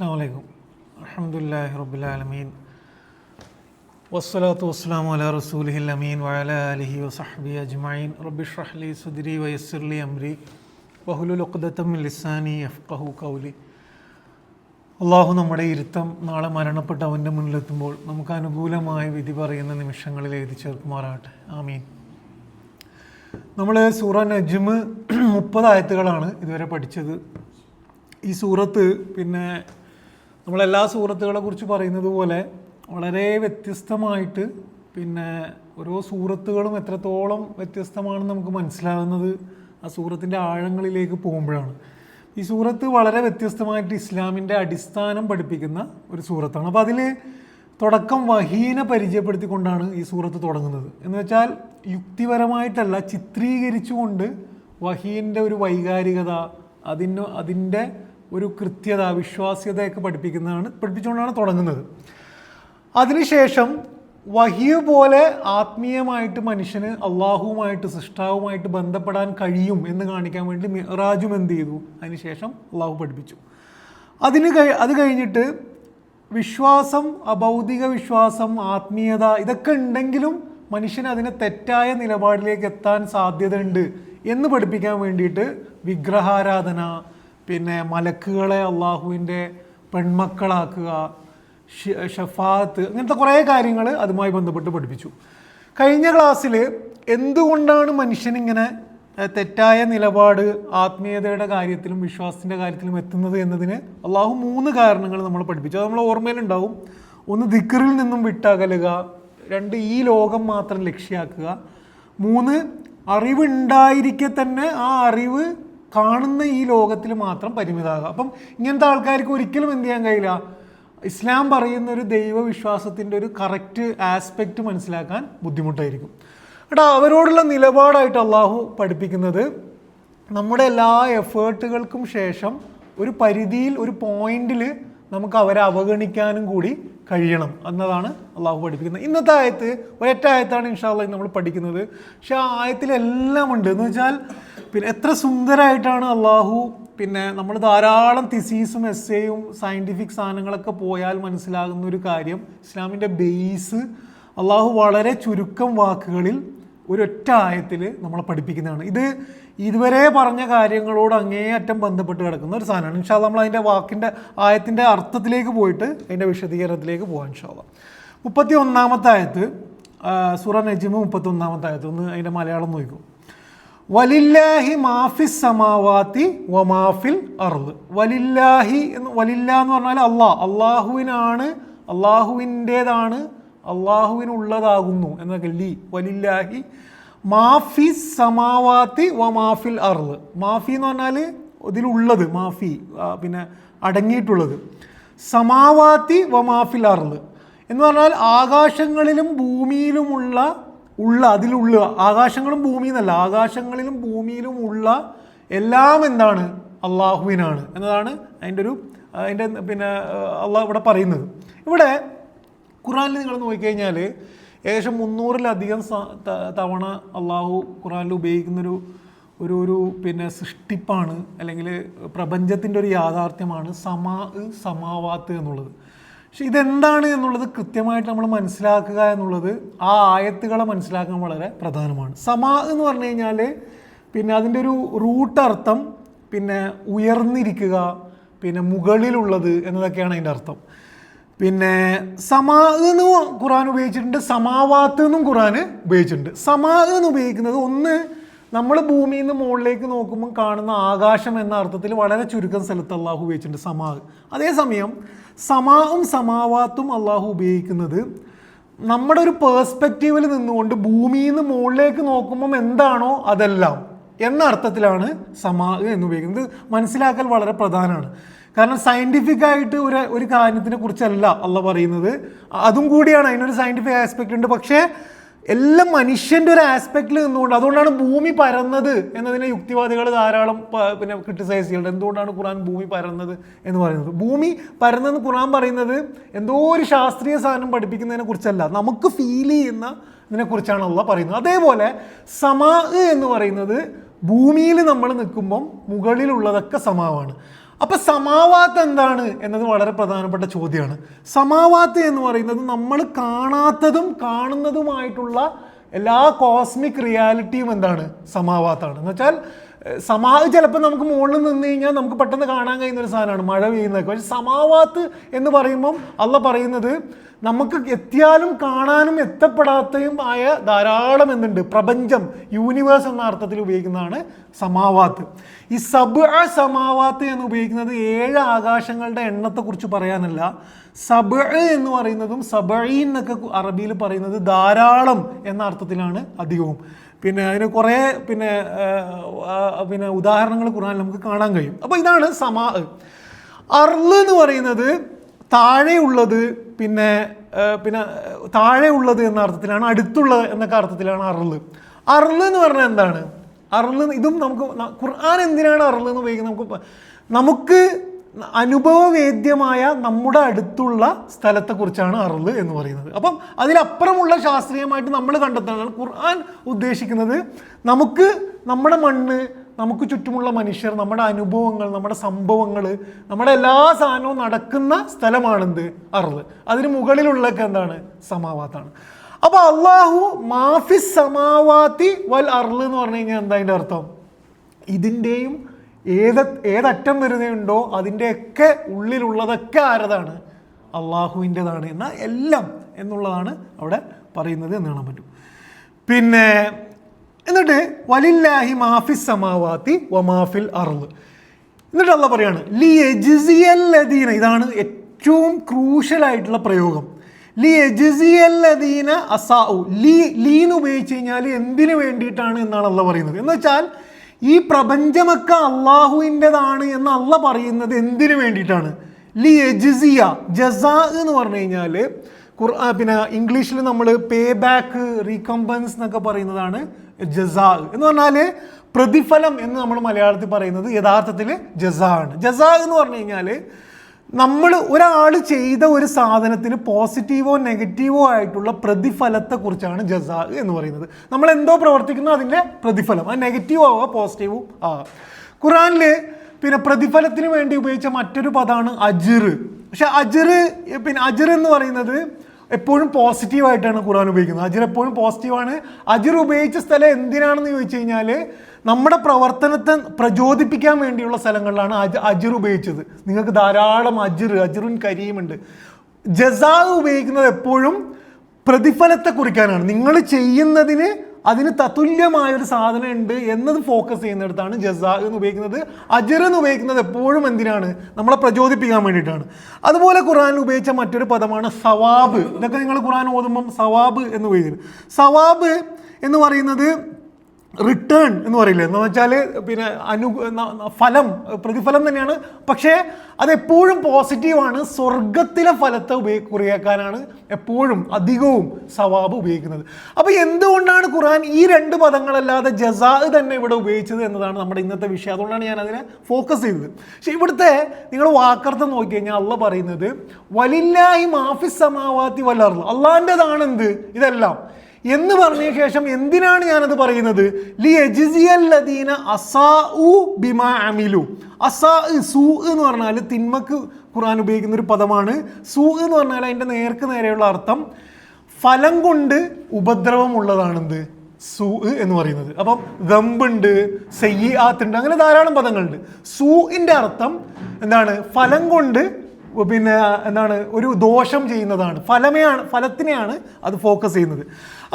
അസ്സലാമു അലൈക്കും. അൽഹംദുലില്ലാഹി റബ്ബിൽ ആലമീൻ വസ്സലാത്തു വസ്സലാമു അലാ റസൂലിഹിൽ അമീൻ വഅലാ ആലിഹി വസഹ്ബിഹി അജ്മഈൻ. റബ്ബി ഇശ്റഹ് ലി സദ്രി വയസ്സിർ ലി അംരി വഹ്ലുൽ ഉഖ്ദതം മിൻ ലിസാനി യഫ്ഖഹു ഖൗലി. അള്ളാഹു നമ്മുടെ ഇരുത്തം നാളെ മരണപ്പെട്ട അവൻ്റെ മുന്നിലെത്തുമ്പോൾ നമുക്ക് അനുകൂലമായ വിധി പറയുന്ന നിമിഷങ്ങളിൽ എഴുതി ചേർക്കുമാറാകട്ടെ. ആമീൻ. നമ്മൾ സൂറ നജ്മ് 30 ആയത്തുകളാണ് ഇതുവരെ പഠിച്ചത്. ഈ സൂറത്ത് പിന്നെ നമ്മളെല്ലാ സൂറത്തുകളെ കുറിച്ച് പറയുന്നത് പോലെ വളരെ വ്യത്യസ്തമായിട്ട് പിന്നെ ഓരോ സൂറത്തുകളും എത്രത്തോളം വ്യത്യസ്തമാണെന്ന് നമുക്ക് മനസ്സിലാകുന്നത് ആ സൂറത്തിൻ്റെ ആഴങ്ങളിലേക്ക് പോകുമ്പോഴാണ്. ഈ സൂറത്ത് വളരെ വ്യത്യസ്തമായിട്ട് ഇസ്ലാമിൻ്റെ അടിസ്ഥാനം പഠിപ്പിക്കുന്ന ഒരു സൂറത്താണ്. അപ്പോൾ അതിൽ തുടക്കം വഹീനെ പരിചയപ്പെടുത്തിക്കൊണ്ടാണ് ഈ സൂറത്ത് തുടങ്ങുന്നത്. എന്ന് വെച്ചാൽ യുക്തിപരമായിട്ടല്ല, ചിത്രീകരിച്ചുകൊണ്ട് വഹീൻ്റെ ഒരു വൈകാരികത, അതിൻ്റെ ഒരു കൃത്യത, വിശ്വാസ്യതയൊക്കെ പഠിപ്പിച്ചുകൊണ്ടാണ് തുടങ്ങുന്നത്. അതിനുശേഷം വഹിയ് പോലെ ആത്മീയമായിട്ട് മനുഷ്യന് അള്ളാഹുവുമായിട്ട്, സൃഷ്ടാവുമായിട്ട് ബന്ധപ്പെടാൻ കഴിയും എന്ന് കാണിക്കാൻ വേണ്ടി മിഅ്റാജും എന്ത് ചെയ്തു, അതിനുശേഷം അള്ളാഹു പഠിപ്പിച്ചു. അത് കഴിഞ്ഞിട്ട് വിശ്വാസം, അഭൗതിക വിശ്വാസം, ആത്മീയത ഇതൊക്കെ ഉണ്ടെങ്കിലും മനുഷ്യന് അതിനെ തെറ്റായ നിലപാടിലേക്ക് എത്താൻ സാധ്യതയുണ്ട് എന്ന് പഠിപ്പിക്കാൻ വേണ്ടിയിട്ട് വിഗ്രഹാരാധന, പിന്നെ മലക്കുകളെ അള്ളാഹുവിൻ്റെ പെൺമക്കളാക്കുക, ഷഫാത്ത്, അങ്ങനത്തെ കുറേ കാര്യങ്ങൾ അതുമായി ബന്ധപ്പെട്ട് പഠിപ്പിച്ചു. കഴിഞ്ഞ ക്ലാസ്സിൽ എന്തുകൊണ്ടാണ് മനുഷ്യനിങ്ങനെ തെറ്റായ നിലപാട് ആത്മീയതയുടെ കാര്യത്തിലും വിശ്വാസത്തിൻ്റെ കാര്യത്തിലും എത്തുന്നത് എന്നതിന് അള്ളാഹു 3 കാരണങ്ങൾ നമ്മൾ പഠിപ്പിച്ചു. അത് നമ്മൾ ഓർമ്മയിലുണ്ടാവും. 1, ദിക്റിൽ നിന്നും വിട്ടകലുക. 2, ഈ ലോകം മാത്രം ലക്ഷ്യമാക്കുക. 3, അറിവുണ്ടായിരിക്കെ തന്നെ ആ അറിവ് കാണുന്ന ഈ ലോകത്തിൽ മാത്രം പരിമിതമാകുക. അപ്പം ഇങ്ങനത്തെ ആൾക്കാർക്ക് ഒരിക്കലും എന്ത് ചെയ്യാൻ കഴിയില്ല, ഇസ്ലാം പറയുന്ന ഒരു ദൈവവിശ്വാസത്തിൻ്റെ ഒരു കറക്റ്റ് ആസ്പെക്റ്റ് മനസ്സിലാക്കാൻ ബുദ്ധിമുട്ടായിരിക്കും. കേട്ടോ, അവരോടുള്ള നിലപാടായിട്ട് അള്ളാഹു പഠിപ്പിക്കുന്നത് നമ്മുടെ എല്ലാ എഫേർട്ടുകൾക്കും ശേഷം ഒരു പരിധിയിൽ, ഒരു പോയിന്റിൽ നമുക്ക് അവരെ അവഗണിക്കാനും കൂടി കഴിയണം എന്നതാണ് അള്ളാഹു പഠിപ്പിക്കുന്നത്. ഇന്നത്തെ ആയത്ത് ഒരൊറ്റ ആയത്താണ് ഇൻഷാ അല്ലാഹ് നമ്മൾ പഠിക്കുന്നത്. പക്ഷെ ആ ആയത്തിലെല്ലാം ഉണ്ട്. എന്ന് വെച്ചാൽ പിന്നെ എത്ര സുന്ദരമായിട്ടാണ് അള്ളാഹു, പിന്നെ നമ്മൾ ധാരാളം തിസീസും എസ്സേയും സയൻറ്റിഫിക് സാധനങ്ങളൊക്കെ പോയാൽ മനസ്സിലാകുന്ന ഒരു കാര്യം, ഇസ്ലാമിൻ്റെ ബേസ് അള്ളാഹു വളരെ ചുരുക്കം വാക്കുകളിൽ ഒരൊറ്റ ആയത്തിൽ നമ്മളെ പഠിപ്പിക്കുന്നതാണ്. ഇത് ഇതുവരെ പറഞ്ഞ കാര്യങ്ങളോട് അങ്ങേയറ്റം ബന്ധപ്പെട്ട് കിടക്കുന്ന ഒരു സാധനമാണ്. ഇൻഷാ അല്ലാഹ് നമ്മൾ അതിൻ്റെ ആയത്തിൻ്റെ അർത്ഥത്തിലേക്ക് പോയിട്ട് അതിൻ്റെ വിശദീകരണത്തിലേക്ക് പോകാം ഇൻഷാ അല്ലാഹ്. 31-ാമത്തെ ആയത്ത്, സൂറ നജ്മ് 31-ാമത്തെ ആയത്ത്. ഒന്ന് അതിൻ്റെ മലയാളം നോക്കൂ. വലില്ലാഹി മാഫിസ് സമാവാതി വ മാഫിൽ അർള്. വലില്ലാഹി വലില്ല എന്ന് പറഞ്ഞാൽ അള്ളാഹുവിനാണ്, അള്ളാഹുവിൻ്റേതാണ്, അള്ളാഹുവിനുള്ളതാകുന്നു എന്നൊക്കെ. വലില്ലാഹി മാഫി സമാവാത്തി വ മാഫിൽ അർള്. മാഫി എന്ന് പറഞ്ഞാൽ ഇതിലുള്ളത്, മാഫി പിന്നെ അടങ്ങിയിട്ടുള്ളത്. സമാവാത്തി വ മാഫിൽ അർള് എന്ന് പറഞ്ഞാൽ ആകാശങ്ങളിലും ഭൂമിയിലുമുള്ള അതിലുള്ള ആകാശങ്ങളും ഭൂമി എന്നല്ല, ആകാശങ്ങളിലും ഭൂമിയിലും ഉള്ള എല്ലാം എന്താണ്, അള്ളാഹുവിനാണ് എന്നതാണ് അതിൻ്റെ പിന്നെ അള്ളാഹ് ഇവിടെ പറയുന്നത്. ഇവിടെ ഖുറാനിൽ നിങ്ങൾ നോക്കിക്കഴിഞ്ഞാൽ ഏകദേശം 300-ലധികം തവണ അള്ളാഹു ഖുറാനിൽ ഉപയോഗിക്കുന്നൊരു ഒരു പിന്നെ സൃഷ്ടിപ്പാണ്, അല്ലെങ്കിൽ പ്രപഞ്ചത്തിൻ്റെ ഒരു യാഥാർത്ഥ്യമാണ് സമാവാത്ത് എന്നുള്ളത്. പക്ഷെ ഇതെന്താണ് എന്നുള്ളത് കൃത്യമായിട്ട് നമ്മൾ മനസ്സിലാക്കുക എന്നുള്ളത് ആ ആയത്തുകളെ മനസ്സിലാക്കാൻ വളരെ പ്രധാനമാണ്. സമാ എന്ന് പറഞ്ഞു കഴിഞ്ഞാൽ പിന്നെ അതിൻ്റെ ഒരു റൂട്ട് അർത്ഥം പിന്നെ ഉയർന്നിരിക്കുക, പിന്നെ മുകളിലുള്ളത് എന്നതൊക്കെയാണ് അതിൻ്റെ അർത്ഥം. പിന്നെ സമാ എന്ന് ഖുറാൻ ഉപയോഗിച്ചിട്ടുണ്ട്, സമാവാത്ത് എന്നും ഖുറാൻ ഉപയോഗിച്ചിട്ടുണ്ട്. സമാ എന്ന് ഉപയോഗിക്കുന്നത് ഒന്ന് നമ്മൾ ഭൂമിയിൽ നിന്ന് മുകളിലേക്ക് നോക്കുമ്പോൾ കാണുന്ന ആകാശം എന്ന അർത്ഥത്തിൽ വളരെ ചുരുക്കം സ്ഥലത്ത് അള്ളാഹു ഉപയോഗിച്ചിട്ടുണ്ട് സമാ. അതേസമയം സമാവും സമാവാത്തും അള്ളാഹു ഉപയോഗിക്കുന്നത് നമ്മുടെ ഒരു പേഴ്സ്പെക്റ്റീവിൽ നിന്നുകൊണ്ട് ഭൂമിയിൽ നിന്ന് മുകളിലേക്ക് നോക്കുമ്പം എന്താണോ അതെല്ലാം എന്ന അർത്ഥത്തിലാണ് സമാ എന്ന് ഉപയോഗിക്കുന്നത്. മനസ്സിലാക്കൽ വളരെ പ്രധാനമാണ്. കാരണം സയൻറ്റിഫിക് ആയിട്ട് ഒരു കാര്യത്തിനെ കുറിച്ചല്ല അള്ളാഹ് പറയുന്നത്, അതും കൂടിയാണ്, അതിനൊരു സയൻറ്റിഫിക് ആസ്പെക്റ്റ് ഉണ്ട്. പക്ഷേ എല്ലാം മനുഷ്യൻ്റെ ഒരു ആസ്പെക്റ്റിൽ നിന്നുകൊണ്ട്, അതുകൊണ്ടാണ് ഭൂമി പരന്നത് എന്നതിനെ യുക്തിവാദികൾ ധാരാളം പിന്നെ ക്രിട്ടിസൈസ് ചെയ്യുന്നുണ്ട്. എന്തുകൊണ്ടാണ് ഖുറാൻ ഭൂമി പരന്നത് എന്ന് പറയുന്നത്? ഭൂമി പരന്നെന്ന് ഖുറാൻ പറയുന്നത് എന്തോ ഒരു ശാസ്ത്രീയ സാധനം പഠിപ്പിക്കുന്നതിനെ കുറിച്ചല്ല, നമുക്ക് ഫീൽ ചെയ്യുന്ന ഇതിനെക്കുറിച്ചാണ് അള്ളാഹ് പറയുന്നത്. അതേപോലെ സമാ എന്ന് പറയുന്നത് ഭൂമിയിൽ നമ്മൾ നിൽക്കുമ്പം മുകളിലുള്ളതൊക്കെ സമാവാണ്. അപ്പം സമാവാത്ത് എന്താണ് എന്നത് വളരെ പ്രധാനപ്പെട്ട ചോദ്യമാണ്. സമാവാത്ത് എന്ന് പറയുന്നത് നമ്മൾ കാണാത്തതും കാണുന്നതുമായിട്ടുള്ള എല്ലാ കോസ്മിക് റിയാലിറ്റിയും എന്താണ്? സമാവാത്താണ്. എന്ന് വെച്ചാൽ ചിലപ്പോൾ നമുക്ക് മുകളിൽ നിന്ന് കഴിഞ്ഞാൽ നമുക്ക് പെട്ടെന്ന് കാണാൻ കഴിയുന്ന ഒരു സാധനമാണ്, മഴ പെയ്യുന്നതൊക്കെ. പക്ഷെ സമാവാത്ത് എന്ന് പറയുമ്പം അള്ള പറയുന്നത് നമുക്ക് എത്തിയാലും കാണാനും എത്തപ്പെടാത്തതും ആയ ധാരാളം എന്തുണ്ട്? പ്രപഞ്ചം, യൂണിവേഴ്സ് എന്ന അർത്ഥത്തിൽ ഉപയോഗിക്കുന്നതാണ് സമാവാത്ത്. ഈ സമാവാത്ത് എന്ന് ഉപയോഗിക്കുന്നത് 7 ആകാശങ്ങളുടെ എണ്ണത്തെക്കുറിച്ച് പറയാനല്ല. എന്ന് പറയുന്നതും സബഈൻ എന്നൊക്കെ അറബിയിൽ പറയുന്നത് ധാരാളം എന്ന അർത്ഥത്തിലാണ് അധികവും. പിന്നെ അതിന് കുറേ പിന്നെ ഉദാഹരണങ്ങൾ ഖുർആനിൽ നമുക്ക് കാണാൻ കഴിയും. അപ്പോൾ ഇതാണ് അർള് എന്ന് പറയുന്നത് താഴെയുള്ളത്, പിന്നെ താഴെയുള്ളത് എന്ന അർത്ഥത്തിലാണ്, അടുത്തുള്ളത് എന്നൊക്കെ അർത്ഥത്തിലാണ് അർള്. അർള് എന്ന് പറഞ്ഞാൽ എന്താണ്? അർള് ഇതും നമുക്ക് ഖുർആൻ എന്തിനാണ് അർള് എന്ന് ഉപയോഗിക്കുന്നത്? നമുക്ക് അനുഭവവേദ്യമായ നമ്മുടെ അടുത്തുള്ള സ്ഥലത്തെക്കുറിച്ചാണ് അർള് എന്ന് പറയുന്നത്. അപ്പം അതിലപ്പുറമുള്ള ശാസ്ത്രീയമായിട്ട് നമ്മൾ കണ്ടെത്താനാണ് ഖുർആൻ ഉദ്ദേശിക്കുന്നത്. നമുക്ക് നമ്മുടെ മണ്ണ്, നമുക്ക് ചുറ്റുമുള്ള മനുഷ്യർ, നമ്മുടെ അനുഭവങ്ങൾ, നമ്മുടെ സംഭവങ്ങൾ, നമ്മുടെ എല്ലാ സാധനവും നടക്കുന്ന സ്ഥലമാണെന്ത്? അർള്. അതിന് മുകളിലുള്ളതൊക്കെ എന്താണ്? സമാവാത്താണ്. അപ്പോൾ അള്ളാഹു മാഫിസ് സമാവാത്തി വൽ അർള് എന്ന് പറഞ്ഞു കഴിഞ്ഞാൽ എന്താ അതിൻ്റെ അർത്ഥം? ഇതിൻ്റെയും ഏതറ്റം വരുന്നുണ്ടോ അതിൻ്റെയൊക്കെ ഉള്ളിലുള്ളതൊക്കെ ആരതാണ്? അള്ളാഹുവിൻ്റെതാണ്. എന്നാൽ എല്ലാം എന്നുള്ളതാണ് അവിടെ പറയുന്നത് എന്ന് കാണാൻ പറ്റും. പിന്നെ എന്നിട്ട് വലില്ലാഹി മാഫിസ് സമാവാത്തി വമാഫിൽ അർള്. എന്നിട്ട് അള്ളാഹ് പറയാണ് ലി യജ്സിയല്ലദീന, ഇതാണ് ഏറ്റവും ക്രൂഷ്യലായിട്ടുള്ള പ്രയോഗം. ലി യജ്സിയല്ലദീന അസാഉ. ലീന്ന് ഉപയോഗിച്ച് കഴിഞ്ഞാൽ എന്തിനു വേണ്ടിയിട്ടാണ് എന്നാണ് അള്ളാഹ് പറയുന്നത്. എന്ന് വെച്ചാൽ ഈ പ്രപഞ്ചമൊക്കെ അള്ളാഹുവിൻ്റെതാണ് എന്ന് അള്ള പറയുന്നത് എന്തിനു വേണ്ടിയിട്ടാണ്? ലി യജ്സിയ. ജസാ എന്ന് പറഞ്ഞു കഴിഞ്ഞാൽ പിന്നെ ഇംഗ്ലീഷിൽ നമ്മൾ പേ ബാക്ക്, റീകംപൻസ് എന്നൊക്കെ പറയുന്നതാണ് ജസാ എന്ന് പറഞ്ഞാൽ പ്രതിഫലം എന്ന് നമ്മൾ മലയാളത്തിൽ പറയുന്നത് യഥാർത്ഥത്തിൽ ജസാ ആണ്. ജസാ എന്ന് പറഞ്ഞു കഴിഞ്ഞാൽ ഒരാൾ ചെയ്ത ഒരു സാധനത്തിന് പോസിറ്റീവോ നെഗറ്റീവോ ആയിട്ടുള്ള പ്രതിഫലത്തെക്കുറിച്ചാണ് ജസാ എന്ന് പറയുന്നത്. നമ്മൾ എന്തോ പ്രവർത്തിക്കുന്നു അതിൻ്റെ പ്രതിഫലം, അത് നെഗറ്റീവ് ആവുക പോസിറ്റീവും ആവുക. ഖുർആനിൽ പിന്നെ പ്രതിഫലത്തിന് വേണ്ടി ഉപയോഗിച്ച മറ്റൊരു പദമാണ് അജ്ർ. പക്ഷെ അജ്ർ എന്ന് പറയുന്നത് എപ്പോഴും പോസിറ്റീവായിട്ടാണ് ഖുർആൻ ഉപയോഗിക്കുന്നത്. അജ്ർ എപ്പോഴും പോസിറ്റീവാണ്. അജ്ർ ഉപയോഗിച്ച സ്ഥലം എന്തിനാണെന്ന് ചോദിച്ചു കഴിഞ്ഞാൽ നമ്മുടെ പ്രവർത്തനത്തെ പ്രചോദിപ്പിക്കാൻ വേണ്ടിയുള്ള സ്ഥലങ്ങളിലാണ് അജ്ർ ഉപയോഗിച്ചത്. നിങ്ങൾക്ക് ധാരാളം അജ്റുൻ കരീമുണ്ട്. ജസാ ഉപയോഗിക്കുന്നത് എപ്പോഴും പ്രതിഫലത്തെ കുറിക്കാനാണ്. നിങ്ങൾ ചെയ്യുന്നതിന് അതിന് തത്തുല്യമായൊരു സാധനം ഉണ്ട് എന്നത് ഫോക്കസ് ചെയ്യുന്നിടത്താണ് ജസാ എന്ന് ഉപയോഗിക്കുന്നത്. അജ്ർ എന്ന് ഉപയോഗിക്കുന്നത് എപ്പോഴും എന്തിനാണ്? നമ്മളെ പ്രചോദിപ്പിക്കാൻ വേണ്ടിയിട്ടാണ്. അതുപോലെ ഖുർആനിൽ ഉപയോഗിച്ച മറ്റൊരു പദമാണ് സവാബ്. ഇതൊക്കെ നിങ്ങൾ ഖുർആൻ ഓതുമ്പം സവാബ് എന്ന് ഉപയോഗിക്കുന്നത്. സവാബ് എന്ന് പറയുന്നത് റിട്ടേൺ എന്ന് പറയില്ലേ, എന്ന് വെച്ചാൽ പിന്നെ ഫലം, പ്രതിഫലം തന്നെയാണ്. പക്ഷേ അതെപ്പോഴും പോസിറ്റീവാണ്. സ്വർഗത്തിലെ ഫലത്തെ കുറിയാക്കാനാണ് എപ്പോഴും അധികവും സവാബ് ഉപയോഗിക്കുന്നത്. അപ്പോൾ എന്തുകൊണ്ടാണ് ഖുർആൻ ഈ 2 പദങ്ങളല്ലാതെ ജസാ തന്നെ ഇവിടെ ഉപയോഗിച്ചത് എന്നതാണ് നമ്മുടെ ഇന്നത്തെ വിഷയം. അതുകൊണ്ടാണ് ഞാൻ അതിനെ ഫോക്കസ് ചെയ്തത്. പക്ഷേ ഇവിടുത്തെ നിങ്ങൾ വാക്കർത്ഥം നോക്കി കഴിഞ്ഞാൽ അള്ള പറയുന്നത് വലില്ലാഹി മാഫിസ് സമാവാത്തി വൽ അർള്, അള്ളാൻ്റെതാണ് എന്ത് ഇതെല്ലാം എന്ന് പറഞ്ഞ ശേഷം എന്തിനാണ് ഞാനത് പറയുന്നത്? ലി യജ്സിയല്ലദീന അസാഉ ബിമാ അമിലു. സൂ എന്ന് പറഞ്ഞാൽ തിന്മക്ക് ഖുർആൻ ഉപയോഗിക്കുന്ന ഒരു പദമാണ്. സൂ എന്ന് പറഞ്ഞാൽ അതിൻ്റെ നേരെയുള്ള അർത്ഥം ഫലം കൊണ്ട് ഉപദ്രവമുള്ളതാണെന്ത് സൂ എന്ന് പറയുന്നത്. അപ്പം ദമ്പുണ്ട്, സയ്യിആത്ത് ഉണ്ട്, അങ്ങനെ ധാരാളം പദങ്ങളുണ്ട്. സൂഇൻ്റെ അർത്ഥം എന്താണ്? ഫലം കൊണ്ട് പിന്നെ എന്താണ്? ഒരു ദോഷം ചെയ്യുന്നതാണ്, ഫലത്തിനെയാണ് അത് ഫോക്കസ് ചെയ്യുന്നത്.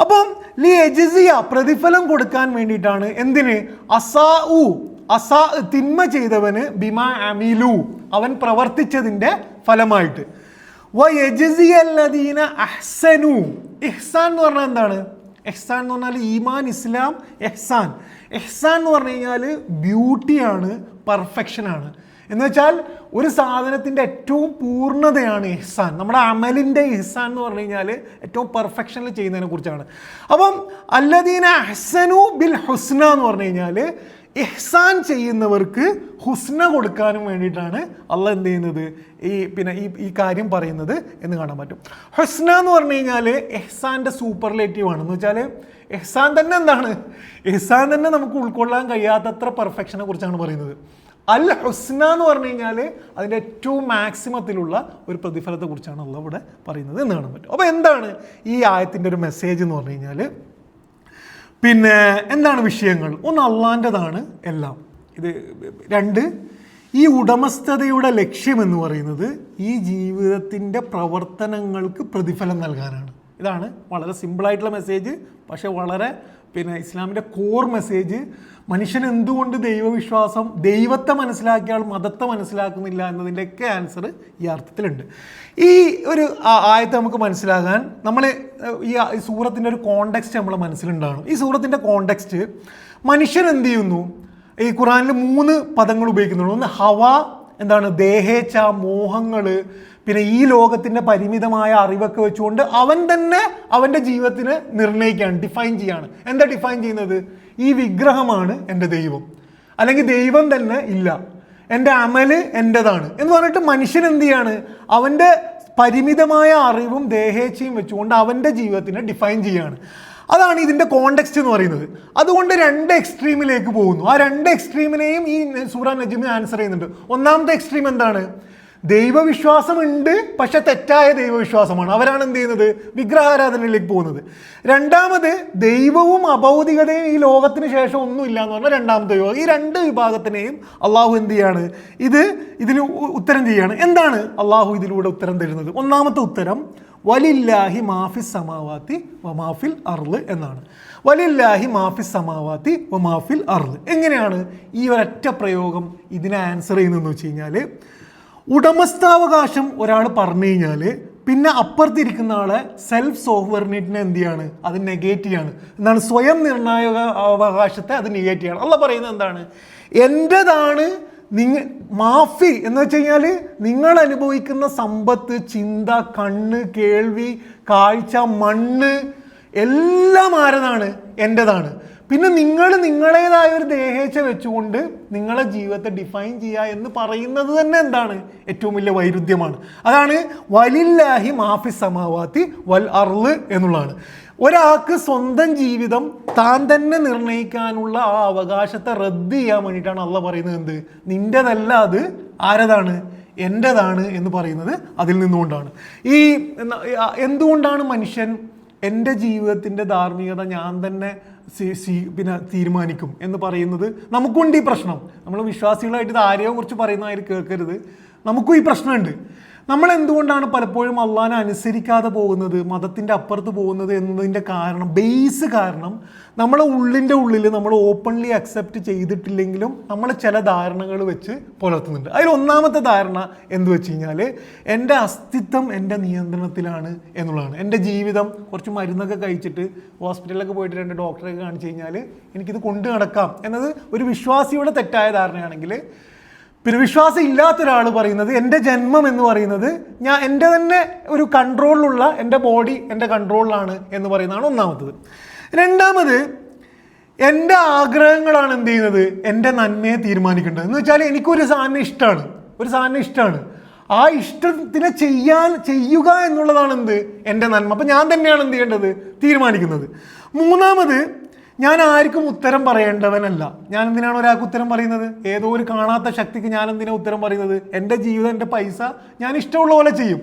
അപ്പം ലി യജ്സിയ പ്രതിഫലം കൊടുക്കാൻ വേണ്ടിയിട്ടാണ്. എന്തിന്? തിന്മ ചെയ്തവന് ബിമാ അമിലു, അവൻ പ്രവർത്തിച്ചതിൻ്റെ ഫലമായിട്ട്. വയജ്സിയല്ലദീന അഹ്സനു. ഇഹ്സാൻ എന്ന് പറഞ്ഞാൽ എന്താണ്? ഇഹ്സാൻ എന്ന് പറഞ്ഞാൽ ഈമാൻ, ഇസ്ലാം, ഇഹ്സാൻ. ഇഹ്സാൻ എന്ന് പറഞ്ഞു കഴിഞ്ഞാൽ ബ്യൂട്ടിയാണ്, പെർഫെക്ഷനാണ്. എന്ന് വെച്ചാൽ ഒരു സാധനത്തിൻ്റെ ഏറ്റവും പൂർണ്ണതയാണ് ഇഹ്സാൻ. നമ്മുടെ അമലിൻ്റെ ഇഹ്സാൻ എന്ന് പറഞ്ഞു കഴിഞ്ഞാൽ ഏറ്റവും പെർഫെക്ഷനിൽ ചെയ്യുന്നതിനെ കുറിച്ചാണ്. അപ്പം അല്ലദീന അഹ്സനു ബിൽ ഹുസ്ന എന്ന് പറഞ്ഞു കഴിഞ്ഞാൽ ഇഹ്സാൻ ചെയ്യുന്നവർക്ക് ഹുസ്ന കൊടുക്കാനും വേണ്ടിയിട്ടാണ് അള്ളാഹ് എന്ത് ചെയ്യുന്നത്? ഈ കാര്യം പറയുന്നത് എന്ന് കാണാൻ പറ്റും. ഹുസ്ന എന്ന് പറഞ്ഞു കഴിഞ്ഞാൽ ഇഹ്സാൻ്റെ സൂപ്പർലേറ്റീവ് ആണ്. എന്ന് വെച്ചാൽ ഇഹ്സാൻ തന്നെ എന്താണ്? ഇഹ്സാൻ തന്നെ നമുക്ക് ഉൾക്കൊള്ളാൻ കഴിയാത്തത്ര പെർഫെക്ഷനെ കുറിച്ചാണ് പറയുന്നത്. അൽ ഹുസ്ന എന്ന് പറഞ്ഞു കഴിഞ്ഞാൽ അതിൻ്റെ ഏറ്റവും മാക്സിമത്തിലുള്ള ഒരു പ്രതിഫലത്തെക്കുറിച്ചാണ് അള്ളാഹ് ഇവിടെ പറയുന്നത് എന്ന് കാണാൻ പറ്റും. അപ്പോൾ എന്താണ് ഈ ആയത്തിൻ്റെ ഒരു മെസ്സേജ് എന്ന് പറഞ്ഞു കഴിഞ്ഞാൽ, പിന്നെ എന്താണ് വിഷയങ്ങൾ? ഒന്ന്, അള്ളാൻ്റെതാണ് എല്ലാം. ഇത് രണ്ട്, ഈ ഉടമസ്ഥതയുടെ ലക്ഷ്യമെന്ന് പറയുന്നത് ഈ ജീവിതത്തിൻ്റെ പ്രവർത്തനങ്ങൾക്ക് പ്രതിഫലം നൽകാനാണ്. ഇതാണ് വളരെ സിമ്പിളായിട്ടുള്ള മെസ്സേജ്, പക്ഷേ വളരെ ഇസ്ലാമിൻ്റെ കോർ മെസ്സേജ്. മനുഷ്യൻ എന്തുകൊണ്ട് ദൈവവിശ്വാസം, ദൈവത്തെ മനസ്സിലാക്കിയാൽ മതത്തെ മനസ്സിലാക്കുന്നില്ല എന്നതിൻ്റെയൊക്കെ ആൻസർ ഈ അർത്ഥത്തിലുണ്ട്. ഈ ഒരു ആയത്ത് നമുക്ക് മനസ്സിലാകാൻ നമ്മൾ ഈ സൂറത്തിൻ്റെ ഒരു കോണ്ടെക്സ്റ്റ് നമ്മളെ മനസ്സിലുണ്ടാകണം. ഈ സൂറത്തിൻ്റെ കോണ്ടെക്സ്റ്റ്, മനുഷ്യൻ എന്ത് ചെയ്യുന്നു? ഈ ഖുറാനിൽ 3 പദങ്ങൾ ഉപയോഗിക്കുന്നുള്ളൂ. ഒന്ന് ഹവ, എന്താണ്, ദേഹേച്ഛ, മോഹങ്ങൾ. പിന്നെ ഈ ലോകത്തിൻ്റെ പരിമിതമായ അറിവൊക്കെ വെച്ചുകൊണ്ട് അവൻ തന്നെ അവൻ്റെ ജീവിതത്തിന് നിർണ്ണയിക്കുകയാണ്, ഡിഫൈൻ ചെയ്യാണ്. എന്താ ഡിഫൈൻ ചെയ്യുന്നത്? ഈ വിഗ്രഹമാണ് എൻ്റെ ദൈവം, അല്ലെങ്കിൽ ദൈവം തന്നെ ഇല്ല, എൻ്റെ അമല് എൻ്റെതാണ് എന്ന് പറഞ്ഞിട്ട് മനുഷ്യൻ എന്ത് ചെയ്യാണ്? അവൻ്റെ പരിമിതമായ അറിവും ദേഹേച്ഛയും വെച്ചുകൊണ്ട് അവൻ്റെ ജീവിതത്തിനെ ഡിഫൈൻ ചെയ്യാണ്. അതാണ് ഇതിൻ്റെ കോണ്ടെക്സ്റ്റ് എന്ന് പറയുന്നത്. അതുകൊണ്ട് 2 എക്സ്ട്രീമിലേക്ക് പോകുന്നു. ആ 2 എക്സ്ട്രീമിനെയും ഈ സൂറ നജ്മിൽ ആൻസർ ചെയ്യുന്നുണ്ട്. ഒന്നാമത്തെ എക്സ്ട്രീം എന്താണ്? ദൈവവിശ്വാസമുണ്ട്, പക്ഷെ തെറ്റായ ദൈവവിശ്വാസമാണ്. അവരാണ് എന്ത് ചെയ്യുന്നത്? വിഗ്രഹാരാധനയിലേക്ക് പോകുന്നത്. രണ്ടാമത്, ദൈവവും അഭൗതികതയും ഈ ലോകത്തിന് ശേഷം ഒന്നുമില്ല എന്ന് പറഞ്ഞാൽ രണ്ടാമത്തെ വിഭാഗം. ഈ 2 വിഭാഗത്തിനെയും അള്ളാഹു എന്ത് ചെയ്യാണ്? ഇതിന് ഉത്തരം ചെയ്യാണ്. എന്താണ് അള്ളാഹു ഇതിലൂടെ ഉത്തരം തരുന്നത്? ഒന്നാമത്തെ ഉത്തരം, വലില്ലാഹി മാഫിസ് സമാവാത്തി വമാഫിൽ അർള് എന്നാണ്. വലില്ലാഹി മാഫിസ് സമാവാത്തി വമാഫിൽ അർള്. എങ്ങനെയാണ് ഈ ഒരൊറ്റ പ്രയോഗം ഇതിനെ ആൻസർ ചെയ്യുന്നതെന്ന് വെച്ച് കഴിഞ്ഞാൽ, ഉടമസ്ഥാവകാശം ഒരാൾ പറഞ്ഞു കഴിഞ്ഞാൽ പിന്നെ അപ്പുറത്തിരിക്കുന്ന ആളെ സെൽഫ് സോവറിനിറ്റിനെ എന്ത് ചെയ്യാണ്? അത് നെഗേറ്റ് ചെയ്യാണ്. എന്താണ്? സ്വയം നിർണായക അവകാശത്തെ അത് നെഗേറ്റ് ചെയ്യാണ്. അള്ളാഹ് പറയുന്നത് എന്താണ്? എൻ്റെതാണ് മാഫി എന്ന് വെച്ച് കഴിഞ്ഞാൽ നിങ്ങൾ അനുഭവിക്കുന്ന സമ്പത്ത്, ചിന്ത, കണ്ണ്, കേൾവി, കാഴ്ച, മണ്ണ് എല്ലാം ആരതാണ്? എൻ്റെതാണ്. പിന്നെ നിങ്ങൾ നിങ്ങളേതായ ഒരു ദേഹേച്ഛ വെച്ചുകൊണ്ട് നിങ്ങളെ ജീവിതത്തെ ഡിഫൈൻ ചെയ്യുക എന്ന് പറയുന്നത് തന്നെ എന്താണ്? ഏറ്റവും വലിയ വൈരുദ്ധ്യമാണ്. അതാണ് വലില്ലാഹി മാഫി സമാവാത്തി വൽ അർള് എന്നുള്ളതാണ്. ഒരാൾക്ക് സ്വന്തം ജീവിതം താൻ തന്നെ നിർണ്ണയിക്കാനുള്ള ആ അവകാശത്തെ റദ്ദ് ചെയ്യാൻ വേണ്ടിയിട്ടാണ് അള്ളാഹ് പറയുന്നത് എന്ത്? നിൻ്റെതല്ല, അത് ആരതാണ്? എൻ്റെതാണ് എന്ന് പറയുന്നത് അതിൽ നിന്നുകൊണ്ടാണ്. എന്തുകൊണ്ടാണ് മനുഷ്യൻ എൻ്റെ ജീവിതത്തിൻ്റെ ധാർമ്മികത ഞാൻ തന്നെ തീരുമാനിക്കും എന്ന് പറയുന്നത്? നമുക്കുണ്ട് ഈ പ്രശ്നം. നമ്മൾ വിശ്വാസികളായിട്ട് ഇത് ആരെയോ കുറിച്ച് പറയുന്നതായി കേൾക്കരുത്. നമുക്കും ഈ പ്രശ്നമുണ്ട്. നമ്മൾ എന്തുകൊണ്ടാണ് പലപ്പോഴും അള്ളാഹിനെ അനുസരിക്കാതെ പോകുന്നത്, മതത്തിൻ്റെ അപ്പുറത്ത് പോകുന്നത് എന്നതിൻ്റെ ബേസ് കാരണം നമ്മളെ ഉള്ളിൽ നമ്മൾ ഓപ്പൺലി അക്സെപ്റ്റ് ചെയ്തിട്ടില്ലെങ്കിലും നമ്മൾ ചില ധാരണകൾ വെച്ച് പുലർത്തുന്നുണ്ട്. അതിൽ ഒന്നാമത്തെ ധാരണ എന്ത് വെച്ച് കഴിഞ്ഞാൽ, എൻ്റെ അസ്തിത്വം എൻ്റെ നിയന്ത്രണത്തിലാണ് എന്നുള്ളതാണ്. എൻ്റെ ജീവിതം കുറച്ച് മരുന്നൊക്കെ കഴിച്ചിട്ട് ഹോസ്പിറ്റലിലൊക്കെ പോയിട്ട് 2 ഡോക്ടറൊക്കെ കാണിച്ചു കഴിഞ്ഞാൽ എനിക്കിത് കൊണ്ടു നടക്കാം എന്നത് ഒരു വിശ്വാസിയുടെ തെറ്റായ ധാരണയാണെങ്കിൽ, പിന്നെ വിശ്വാസം ഇല്ലാത്തൊരാൾ പറയുന്നത് എൻ്റെ ജന്മം എന്ന് പറയുന്നത് എൻ്റെ തന്നെ ഒരു കൺട്രോളിലുള്ള, എൻ്റെ ബോഡി എൻ്റെ കൺട്രോളിലാണ് എന്ന് പറയുന്നതാണ് ഒന്നാമത്തത്. രണ്ടാമത്, എൻ്റെ ആഗ്രഹങ്ങളാണ് എന്ത് ചെയ്യുന്നത്? എൻ്റെ നന്മയെ തീരുമാനിക്കേണ്ടത്. എന്ന് വെച്ചാൽ എനിക്കൊരു സാധനം ഇഷ്ടമാണ്, ആ ഇഷ്ടത്തിനെ ചെയ്യുക എന്നുള്ളതാണ് എന്ത്? എൻ്റെ നന്മ. അപ്പം ഞാൻ തന്നെയാണ് എന്ത് ചെയ്യേണ്ടത്? തീരുമാനിക്കുന്നത്. മൂന്നാമത്, ഞാൻ ആർക്കും ഉത്തരം പറയേണ്ടവനല്ല. ഞാൻ എന്തിനാണ് ഒരാൾക്ക് ഉത്തരം പറയുന്നത്? ഏതോ ഒരു കാണാത്ത ശക്തിക്ക് ഞാൻ എന്തിനാണ് ഉത്തരം പറയുന്നത്? എൻ്റെ ജീവിതം, എൻ്റെ പൈസ ഞാൻ ഇഷ്ടമുള്ള പോലെ ചെയ്യും.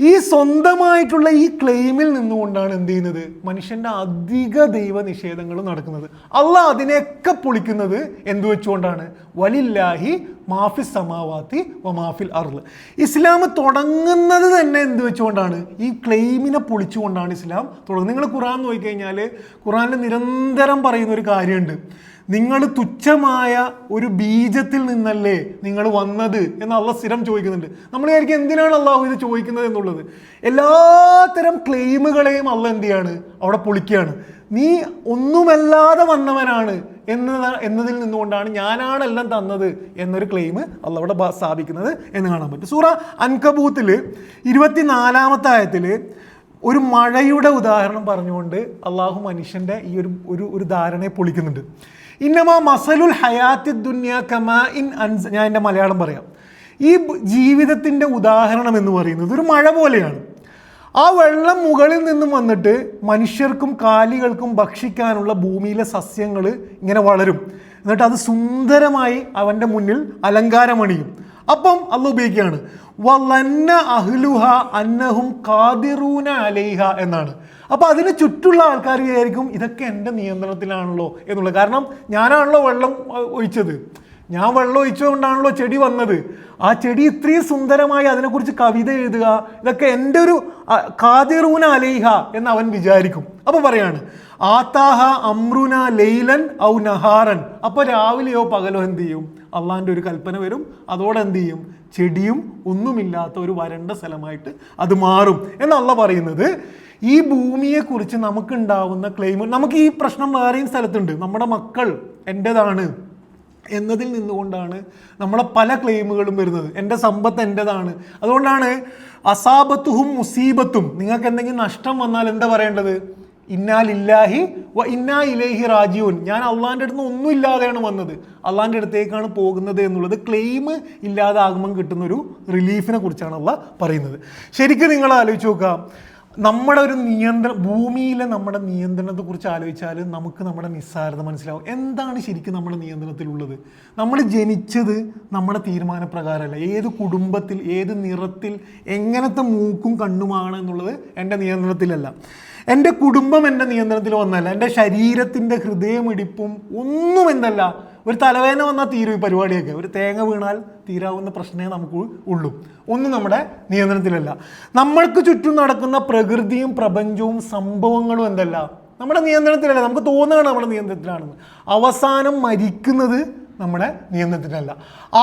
ഈ സ്വന്തമായിട്ടുള്ള ഈ ക്ലെയിമിൽ നിന്നുകൊണ്ടാണ് എന്ത് ചെയ്യുന്നത്? മനുഷ്യൻ്റെ അധിക ദൈവ നിഷേധങ്ങളും നടക്കുന്നത്. അള്ളാഹ് അതിനെയൊക്കെ പൊളിക്കുന്നത് എന്തു വെച്ചുകൊണ്ടാണ്? വലില്ലാഹി മാഫി സമാവാത്തി വ മാഫിൽ അർള്. ഇസ്ലാം തുടങ്ങുന്നത് തന്നെ എന്ത് വെച്ചുകൊണ്ടാണ്? ഈ ക്ലെയിമിനെ പൊളിച്ചുകൊണ്ടാണ് ഇസ്ലാം തുടങ്ങുന്നത്. നിങ്ങൾ ഖുറാൻ നോക്കിക്കഴിഞ്ഞാൽ ഖുറാനിൽ നിരന്തരം പറയുന്ന ഒരു കാര്യമുണ്ട്. നിങ്ങൾ തുച്ഛമായ ഒരു ബീജത്തിൽ നിന്നല്ലേ നിങ്ങൾ വന്നത് എന്ന് അള്ളാഹ് സ്ഥിരം ചോദിക്കുന്നുണ്ട്. നമ്മൾ വിചാരിക്കും എന്തിനാണ് അള്ളാഹു ഇത് ചോദിക്കുന്നത് എന്നുള്ളത്. എല്ലാത്തരം ക്ലെയിമുകളെയും അള്ളാഹ് എന്ത് ചെയ്യാണ്? അവിടെ പൊളിക്കുകയാണ്. നീ ഒന്നുമല്ലാതെ വന്നവനാണ് എന്നതിൽ നിന്നുകൊണ്ടാണ് ഞാനാണ് എല്ലാം തന്നത് എന്നൊരു ക്ലെയിം അള്ളാഹ് അവിടെ സ്ഥാപിക്കുന്നത് എന്ന് കാണാൻ പറ്റും. സൂറ അൻകബൂത്തിൽ 24-ാമത്തെ ആയത്തിൽ ഒരു മഴയുടെ ഉദാഹരണം പറഞ്ഞുകൊണ്ട് അള്ളാഹു മനുഷ്യൻ്റെ ഈ ഒരു ധാരണയെ പൊളിക്കുന്നുണ്ട്. ഇന്നമാ മസലുൽ ഹയാത്തി ദുനിയ കമാ ഇൻ അൻസ്. ഞാൻ എൻ്റെ മലയാളം പറയാം. ഈ ജീവിതത്തിൻ്റെ ഉദാഹരണം എന്ന് പറയുന്നത് ഒരു മഴ പോലെയാണ്. ആ വെള്ളം മുകളിൽ നിന്നും വന്നിട്ട് മനുഷ്യർക്കും കാലികൾക്കും ഭക്ഷിക്കാനുള്ള ഭൂമിയിലെ സസ്യങ്ങൾ ഇങ്ങനെ വളരും. എന്നിട്ട് അത് സുന്ദരമായി അവൻ്റെ മുന്നിൽ അലങ്കാരമണിയും. അപ്പം അള്ളാഹ് ഉപയോഗിക്കുകയാണ് വലന്ന അഹ്ലുഹ അന്നഹും ഖാദിറൂന അലൈഹ എന്നാണ്. അപ്പോൾ അതിന് ചുറ്റുള്ള ആൾക്കാർ വിചാരിക്കും ഇതൊക്കെ എൻ്റെ നിയന്ത്രണത്തിലാണല്ലോ എന്നുള്ളത്. കാരണം ഞാനാണല്ലോ വെള്ളം ഒഴിച്ചത്, ഞാൻ വെള്ളം ഒഴിച്ചുകൊണ്ടാണല്ലോ ചെടി വന്നത്. ആ ചെടി ഇത്രയും സുന്ദരമായി അതിനെക്കുറിച്ച് കവിത എഴുതുക, ഇതൊക്കെ എൻ്റെ ഒരു ഖാദിറൂന അലൈഹ എന്ന് അവൻ വിചാരിക്കും. അപ്പോൾ പറയാണ് ആതാഹ അമ്രുന ലൈലൻ ഔ നഹാറൻ. അപ്പോൾ രാവിലെയോ പകലോ എന്ത് ചെയ്യും? അള്ളാഹിൻ്റെ ഒരു കൽപ്പന വരും, അതോടെ എന്ത് ചെയ്യും? ചെടിയും ഒന്നുമില്ലാത്ത ഒരു വരണ്ട സ്ഥലമായിട്ട് അത് മാറും എന്നല്ല പറയുന്നത്. ഈ ഭൂമിയെക്കുറിച്ച് നമുക്കുണ്ടാവുന്ന ക്ലെയിം, നമുക്ക് ഈ പ്രശ്നം വേറെയും സ്ഥലത്തുണ്ട്. നമ്മുടെ മക്കൾ എൻ്റെതാണ് എന്നതിൽ നിന്നുകൊണ്ടാണ് നമ്മളെ പല ക്ലെയിമുകളും വരുന്നത്. എൻ്റെ സമ്പത്ത് എൻ്റെതാണ്. അതുകൊണ്ടാണ് അസാബത്തുഹും മുസീബത്തും, നിങ്ങൾക്ക് എന്തെങ്കിലും നഷ്ടം വന്നാൽ എന്താ പറയേണ്ടത്? ഇന്നാ ലില്ലാഹി വ ഇന്നാ ഇലൈഹി റാജിഊൻ. ഞാൻ അള്ളാഹിൻ്റെ അടുത്ത് നിന്ന് ഒന്നും ഇല്ലാതെയാണ് വന്നത്, അള്ളാഹിൻ്റെ അടുത്തേക്കാണ് പോകുന്നത് എന്നുള്ളത് ക്ലെയിം ഇല്ലാതാകുമ്പം കിട്ടുന്നൊരു റിലീഫിനെ കുറിച്ചാണ് അള്ളാഹ് പറയുന്നത്. ശരിക്കും നിങ്ങൾ ആലോചിച്ച് നോക്കുക, നമ്മുടെ ഒരു ഭൂമിയിലെ നമ്മുടെ നിയന്ത്രണത്തെക്കുറിച്ച് ആലോചിച്ചാൽ നമുക്ക് നമ്മുടെ നിസ്സാരത മനസ്സിലാവും. എന്താണ് ശരിക്കും നമ്മുടെ നിയന്ത്രണത്തിലുള്ളത്? നമ്മൾ ജനിച്ചത് നമ്മുടെ തീരുമാനപ്രകാരമല്ല. ഏത് കുടുംബത്തിൽ, ഏത് നിറത്തിൽ, എങ്ങനത്തെ മൂക്കും കണ്ണുമാണ് എന്നുള്ളത് എൻ്റെ നിയന്ത്രണത്തിലല്ല. എൻ്റെ കുടുംബം എൻ്റെ നിയന്ത്രണത്തിൽ വന്നല്ല. എൻ്റെ ശരീരത്തിൻ്റെ ഹൃദയമിടിപ്പും ഒന്നും എന്തല്ല. ഒരു തലവേദന വന്നാൽ തീരും ഈ പരിപാടിയൊക്കെ. ഒരു തേങ്ങ വീണാൽ തീരാവുന്ന പ്രശ്നമേ നമുക്ക് ഉള്ളൂ. ഒന്നും നമ്മുടെ നിയന്ത്രണത്തിലല്ല. നമ്മൾക്ക് ചുറ്റും നടക്കുന്ന പ്രകൃതിയും പ്രപഞ്ചവും സംഭവങ്ങളും എന്തല്ല, നമ്മുടെ നിയന്ത്രണത്തിലല്ല. നമുക്ക് തോന്നുകയാണ് നമ്മുടെ നിയന്ത്രണത്തിലാണെന്ന്. അവസാനം മരിക്കുന്നത് നമ്മുടെ നിയന്ത്രണത്തിലല്ല.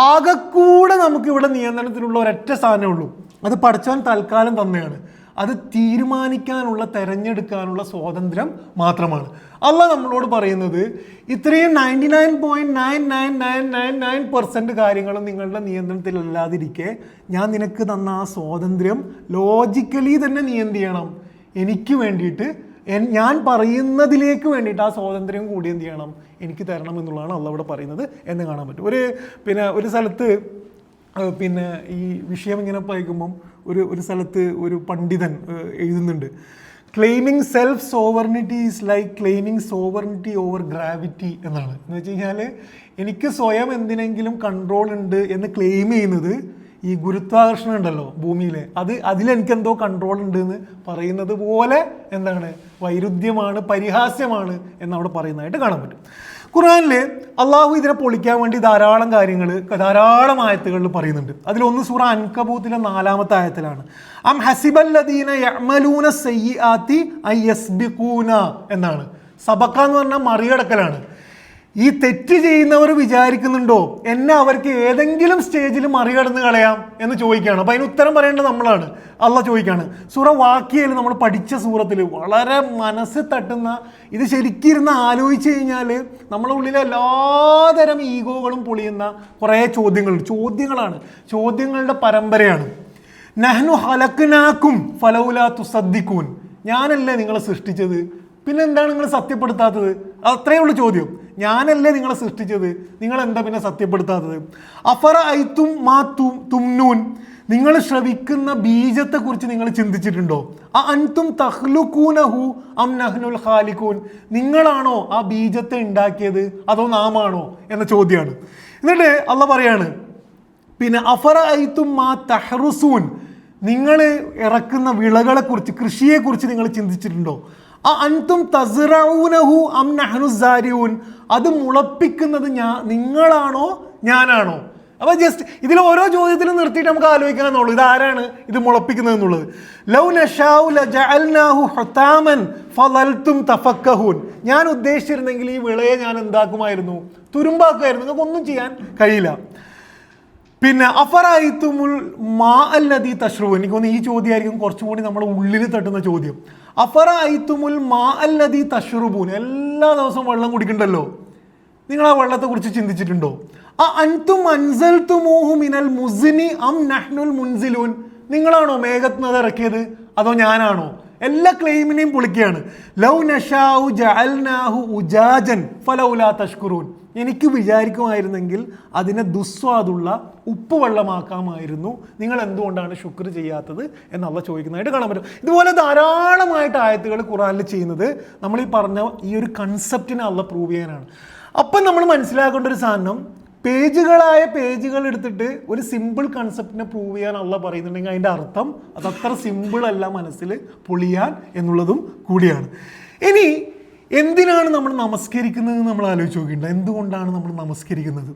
ആകെക്കൂടെ നമുക്കിവിടെ നിയന്ത്രണത്തിലുള്ള ഒരൊറ്റ സാധനമേ ഉള്ളൂ, അത് പടച്ചവൻ തൽക്കാലം തന്നെയാണ്. അത് തീരുമാനിക്കാനുള്ള, തിരഞ്ഞെടുക്കാനുള്ള സ്വാതന്ത്ര്യം മാത്രമാണ്. അള്ളാഹ് നമ്മളോട് പറയുന്നത് ഇത്രയും 99.99999% കാര്യങ്ങളും നിങ്ങളുടെ നിയന്ത്രണത്തിലല്ലാതിരിക്കെ ഞാൻ നിനക്ക് തന്ന ആ സ്വാതന്ത്ര്യം ലോജിക്കലി തന്നെ നീ എന്ത് ചെയ്യണം? എനിക്ക് വേണ്ടിയിട്ട്, ഞാൻ പറയുന്നതിലേക്ക് വേണ്ടിയിട്ട് ആ സ്വാതന്ത്ര്യം കൂടി എന്ത് ചെയ്യണം? എനിക്ക് തരണം എന്നുള്ളതാണ് അള്ളാഹ് ഇവിടെ പറയുന്നത് എന്ന് കാണാൻ പറ്റും. ഒരു സ്ഥലത്ത് ഈ വിഷയം ഇങ്ങനെ വായിക്കുമ്പം ഒരു സ്ഥലത്ത് ഒരു പണ്ഡിതൻ എഴുതുന്നുണ്ട്, claiming self sovereignty is like claiming sovereignty over gravity എന്നാണ്. എന്ന് വെച്ച് കഴിഞ്ഞാൽ എനിക്ക് സ്വയം എന്തിനെങ്കിലും കൺട്രോൾ ഉണ്ട് എന്ന് ക്ലെയിം ചെയ്യുന്നത് ഈ ഗുരുത്വാകർഷണം ഉണ്ടല്ലോ ഭൂമിയിലെ, അതിലെനിക്കെന്തോ കൺട്രോൾ ഉണ്ട് എന്ന് പറയുന്നത് പോലെ എന്താണ്, വൈരുദ്ധ്യമാണ്, പരിഹാസ്യമാണ് എന്നവിടെ പറയുന്നതായിട്ട് കാണാൻ പറ്റും. ഖുർആനിൽ അള്ളാഹു ഇതിനെ പൊളിക്കാൻ വേണ്ടി ധാരാളം കാര്യങ്ങൾ, ധാരാളം ആയത്തുകളിൽ പറയുന്നുണ്ട്. അതിലൊന്ന് സൂറ അൻകബൂത്തിലെ 4-ാമത്തെ ആയത്തിലാണ്. അം ഹസിബല്ലദീന യഅമലൂന സയ്യിആതി അയസ്ബിഖൂന എന്നാണ്. സബഖ എന്ന് പറഞ്ഞാൽ മറികടക്കലാണ്. ഈ തെറ്റ് ചെയ്യുന്നവർ വിചാരിക്കുന്നുണ്ടോ എന്നെ അവർക്ക് ഏതെങ്കിലും സ്റ്റേജിൽ മറികടന്ന് കളയാം എന്ന് ചോദിക്കുകയാണ്. അപ്പം അതിന് ഉത്തരം പറയേണ്ടത് നമ്മളാണ്. അള്ളാഹ് ചോദിക്കുകയാണ്. സൂറ വാക്കിയയിൽ നമ്മൾ പഠിച്ച സൂറത്തിൽ വളരെ മനസ്സ് തട്ടുന്ന, ഇത് ശരിക്കിരുന്ന് ആലോചിച്ച് കഴിഞ്ഞാൽ നമ്മുടെ ഉള്ളിലെ എല്ലാതരം ഈഗോകളും പൊളിയുന്ന കുറേ ചോദ്യങ്ങളാണ്, ചോദ്യങ്ങളുടെ പരമ്പരയാണ്. നഹ്നു ഹലക്നാക്കും ഫലൗലാ തുസദ്ദിഖൂൻ. ഞാനല്ലേ നിങ്ങളെ സൃഷ്ടിച്ചത്, പിന്നെ എന്താണ് നിങ്ങൾ സത്യപ്പെടുത്താത്തത്? അത്രയേ ഉള്ളൂ ചോദ്യം. ഞാനല്ലേ നിങ്ങളെ സൃഷ്ടിച്ചത്, നിങ്ങൾ എന്താ പിന്നെ സത്യപ്പെടുത്താത്തത്? അഫറ ഐത്തും മാ തുംനൂൻ. നിങ്ങൾ ശ്രവിക്കുന്ന ബീജത്തെക്കുറിച്ച് നിങ്ങൾ ചിന്തിച്ചിട്ടുണ്ടോ? അൻതും തഖ്ലുഖൂനഹു അം നഹ്നുൽ ഖാലിഖൂൻ. നിങ്ങളാണോ ആ ബീജത്തെ ഉണ്ടാക്കിയത് അതോ നാമാണോ എന്ന ചോദ്യമാണ്. എന്നിട്ട് അള്ളാഹ് പറയാണ്, പിന്നെ അഫറ ഐത്തും മാ തഹ്റുസൂൻ. നിങ്ങൾ ഇറക്കുന്ന വിളകളെക്കുറിച്ച്, കൃഷിയെക്കുറിച്ച് നിങ്ങൾ ചിന്തിച്ചിട്ടുണ്ടോ? അൻതും തസ്റഊനഹു അം നഹ്നു സാരിഊൻ. അത് മുളപ്പിക്കുന്നത് നിങ്ങളാണോ ഞാനാണോ? അപ്പോൾ ജസ്റ്റ് ഇതിൽ ഓരോ ചോദ്യത്തിലും നിർത്തിയിട്ട് നമുക്ക് ആലോചിക്കാമെന്നുള്ളൂ, ഇതാരാണ് ഇത് മുളപ്പിക്കുന്നത് എന്നുള്ളത്. ലൗ നശാഉ ലജഅൽനാഹു ഹുതാമൻ ഫളൽതും തഫക്കഹൂൻ. ഞാൻ ഉദ്ദേശിച്ചിരുന്നെങ്കിൽ ഈ വിളയെ ഞാൻ എന്താക്കുമായിരുന്നു? തുരുമ്പാക്കുമായിരുന്നു. നിങ്ങൾക്കൊന്നും ചെയ്യാൻ കഴിയില്ല. പിന്നെ അഫറഅയ്തുമുൽ മാ അല്ലദീ തശ്റബൂൻ. എനിക്കൊന്ന് ഈ ചോദ്യമായിരിക്കും കുറച്ചും കൂടി നമ്മുടെ ഉള്ളിൽ തട്ടുന്ന ചോദ്യം. അഫറഅയ്തുമുൽ മാ അല്ലദീ തശ്റബൂൻ. എല്ലാ ദിവസവും വെള്ളം കുടിക്കണ്ടല്ലോ, നിങ്ങൾ ആ വെള്ളത്തെക്കുറിച്ച് ചിന്തിച്ചിട്ടുണ്ടോ? അൻതും അൻസൽതുമൂഹു മിനൽ മുസ്നി അം നഹ്നുൽ മുൻസിലൂൻ. നിങ്ങളാണോ മേഘത്തുനിന്ന് ഇറക്കിയത് അതോ ഞാനാണോ എല്ലാ ക്ലെയിമിനെയും പൊളിക്കുകയാണ്. ലൗ നശാഉ ജഅൽനാഹു ഉജാജൻ ഫലൗലാ തഷ്കുറൂൻ. എനിക്ക് വിചാരിക്കുമായിരുന്നെങ്കിൽ അതിനെ ദുസ്വാദുള്ള ഉപ്പ് വെള്ളമാക്കാമായിരുന്നു, നിങ്ങൾ എന്തുകൊണ്ടാണ് ശുക്ർ ചെയ്യാത്തത് എന്ന് അള്ളാഹ് ചോദിക്കുന്നതായിട്ട് കാണാൻ പറ്റും. ഇതുപോലെ ധാരാളമായിട്ട് ആയത്തുകൾ ഖുർആനിൽ ചെയ്യുന്നത് നമ്മൾ ഈ പറഞ്ഞ ഈ ഒരു കൺസെപ്റ്റിനെ അള്ളാഹ് പ്രൂവ് ചെയ്യാനാണ്. അപ്പം നമ്മൾ മനസ്സിലാക്കേണ്ട ഒരു സാധനം, പേജുകളായ പേജുകൾ എടുത്തിട്ട് ഒരു സിമ്പിൾ കൺസെപ്റ്റിനെ പ്രൂവ് ചെയ്യാൻ അള്ളാഹ് പറയുന്നുണ്ടെങ്കിൽ അതിൻ്റെ അർത്ഥം അതത്ര സിമ്പിൾ അല്ല, മനസ്സിൽ പൊളിയാൻ എന്നുള്ളതും കൂടിയാണ്. ഇനി എന്തിനാണ് നമ്മൾ നമസ്കരിക്കുന്നത് നമ്മൾ ആലോചിച്ച് നോക്കിയിട്ടുണ്ട്. എന്തുകൊണ്ടാണ് നമ്മൾ നമസ്കരിക്കുന്നത്?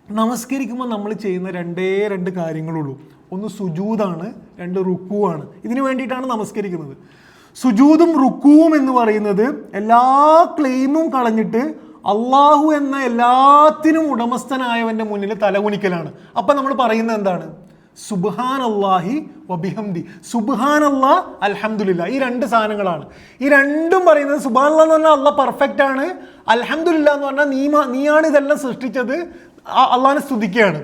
നമസ്കരിക്കുമ്പോൾ നമ്മൾ ചെയ്യുന്ന രണ്ട് കാര്യങ്ങളുള്ളൂ. ഒന്ന് സുജൂദാണ്, രണ്ട് റുക്കുവാണ്. ഇതിനു വേണ്ടിയിട്ടാണ് നമസ്കരിക്കുന്നത്. സുജൂദും റുക്കുവും എന്ന് പറയുന്നത് എല്ലാ ക്ലെയിമും കളഞ്ഞിട്ട് അള്ളാഹു എന്ന എല്ലാത്തിനും ഉടമസ്ഥനായവൻ്റെ മുന്നിൽ തലകുനിക്കലാണ്. അപ്പം നമ്മൾ പറയുന്നത് എന്താണ്? സുബ്ഹാനല്ലാഹി വബിഹംദി, സുബ്ഹാനല്ലാ അൽഹംദുലില്ലാ. ഈ രണ്ട് സാധനങ്ങളാണ്. ഈ രണ്ടും പറയുന്നത് സുബ്ഹാനല്ലാഹ് എന്ന് പറഞ്ഞാൽ അള്ളാഹ് പെർഫെക്റ്റ് ആണ്, അൽഹംദുലില്ലാ എന്ന് പറഞ്ഞാൽ നീയാണ് ഇതെല്ലാം സൃഷ്ടിച്ചത്, അള്ളാഹിനെ സ്തുതിക്കുകയാണ്.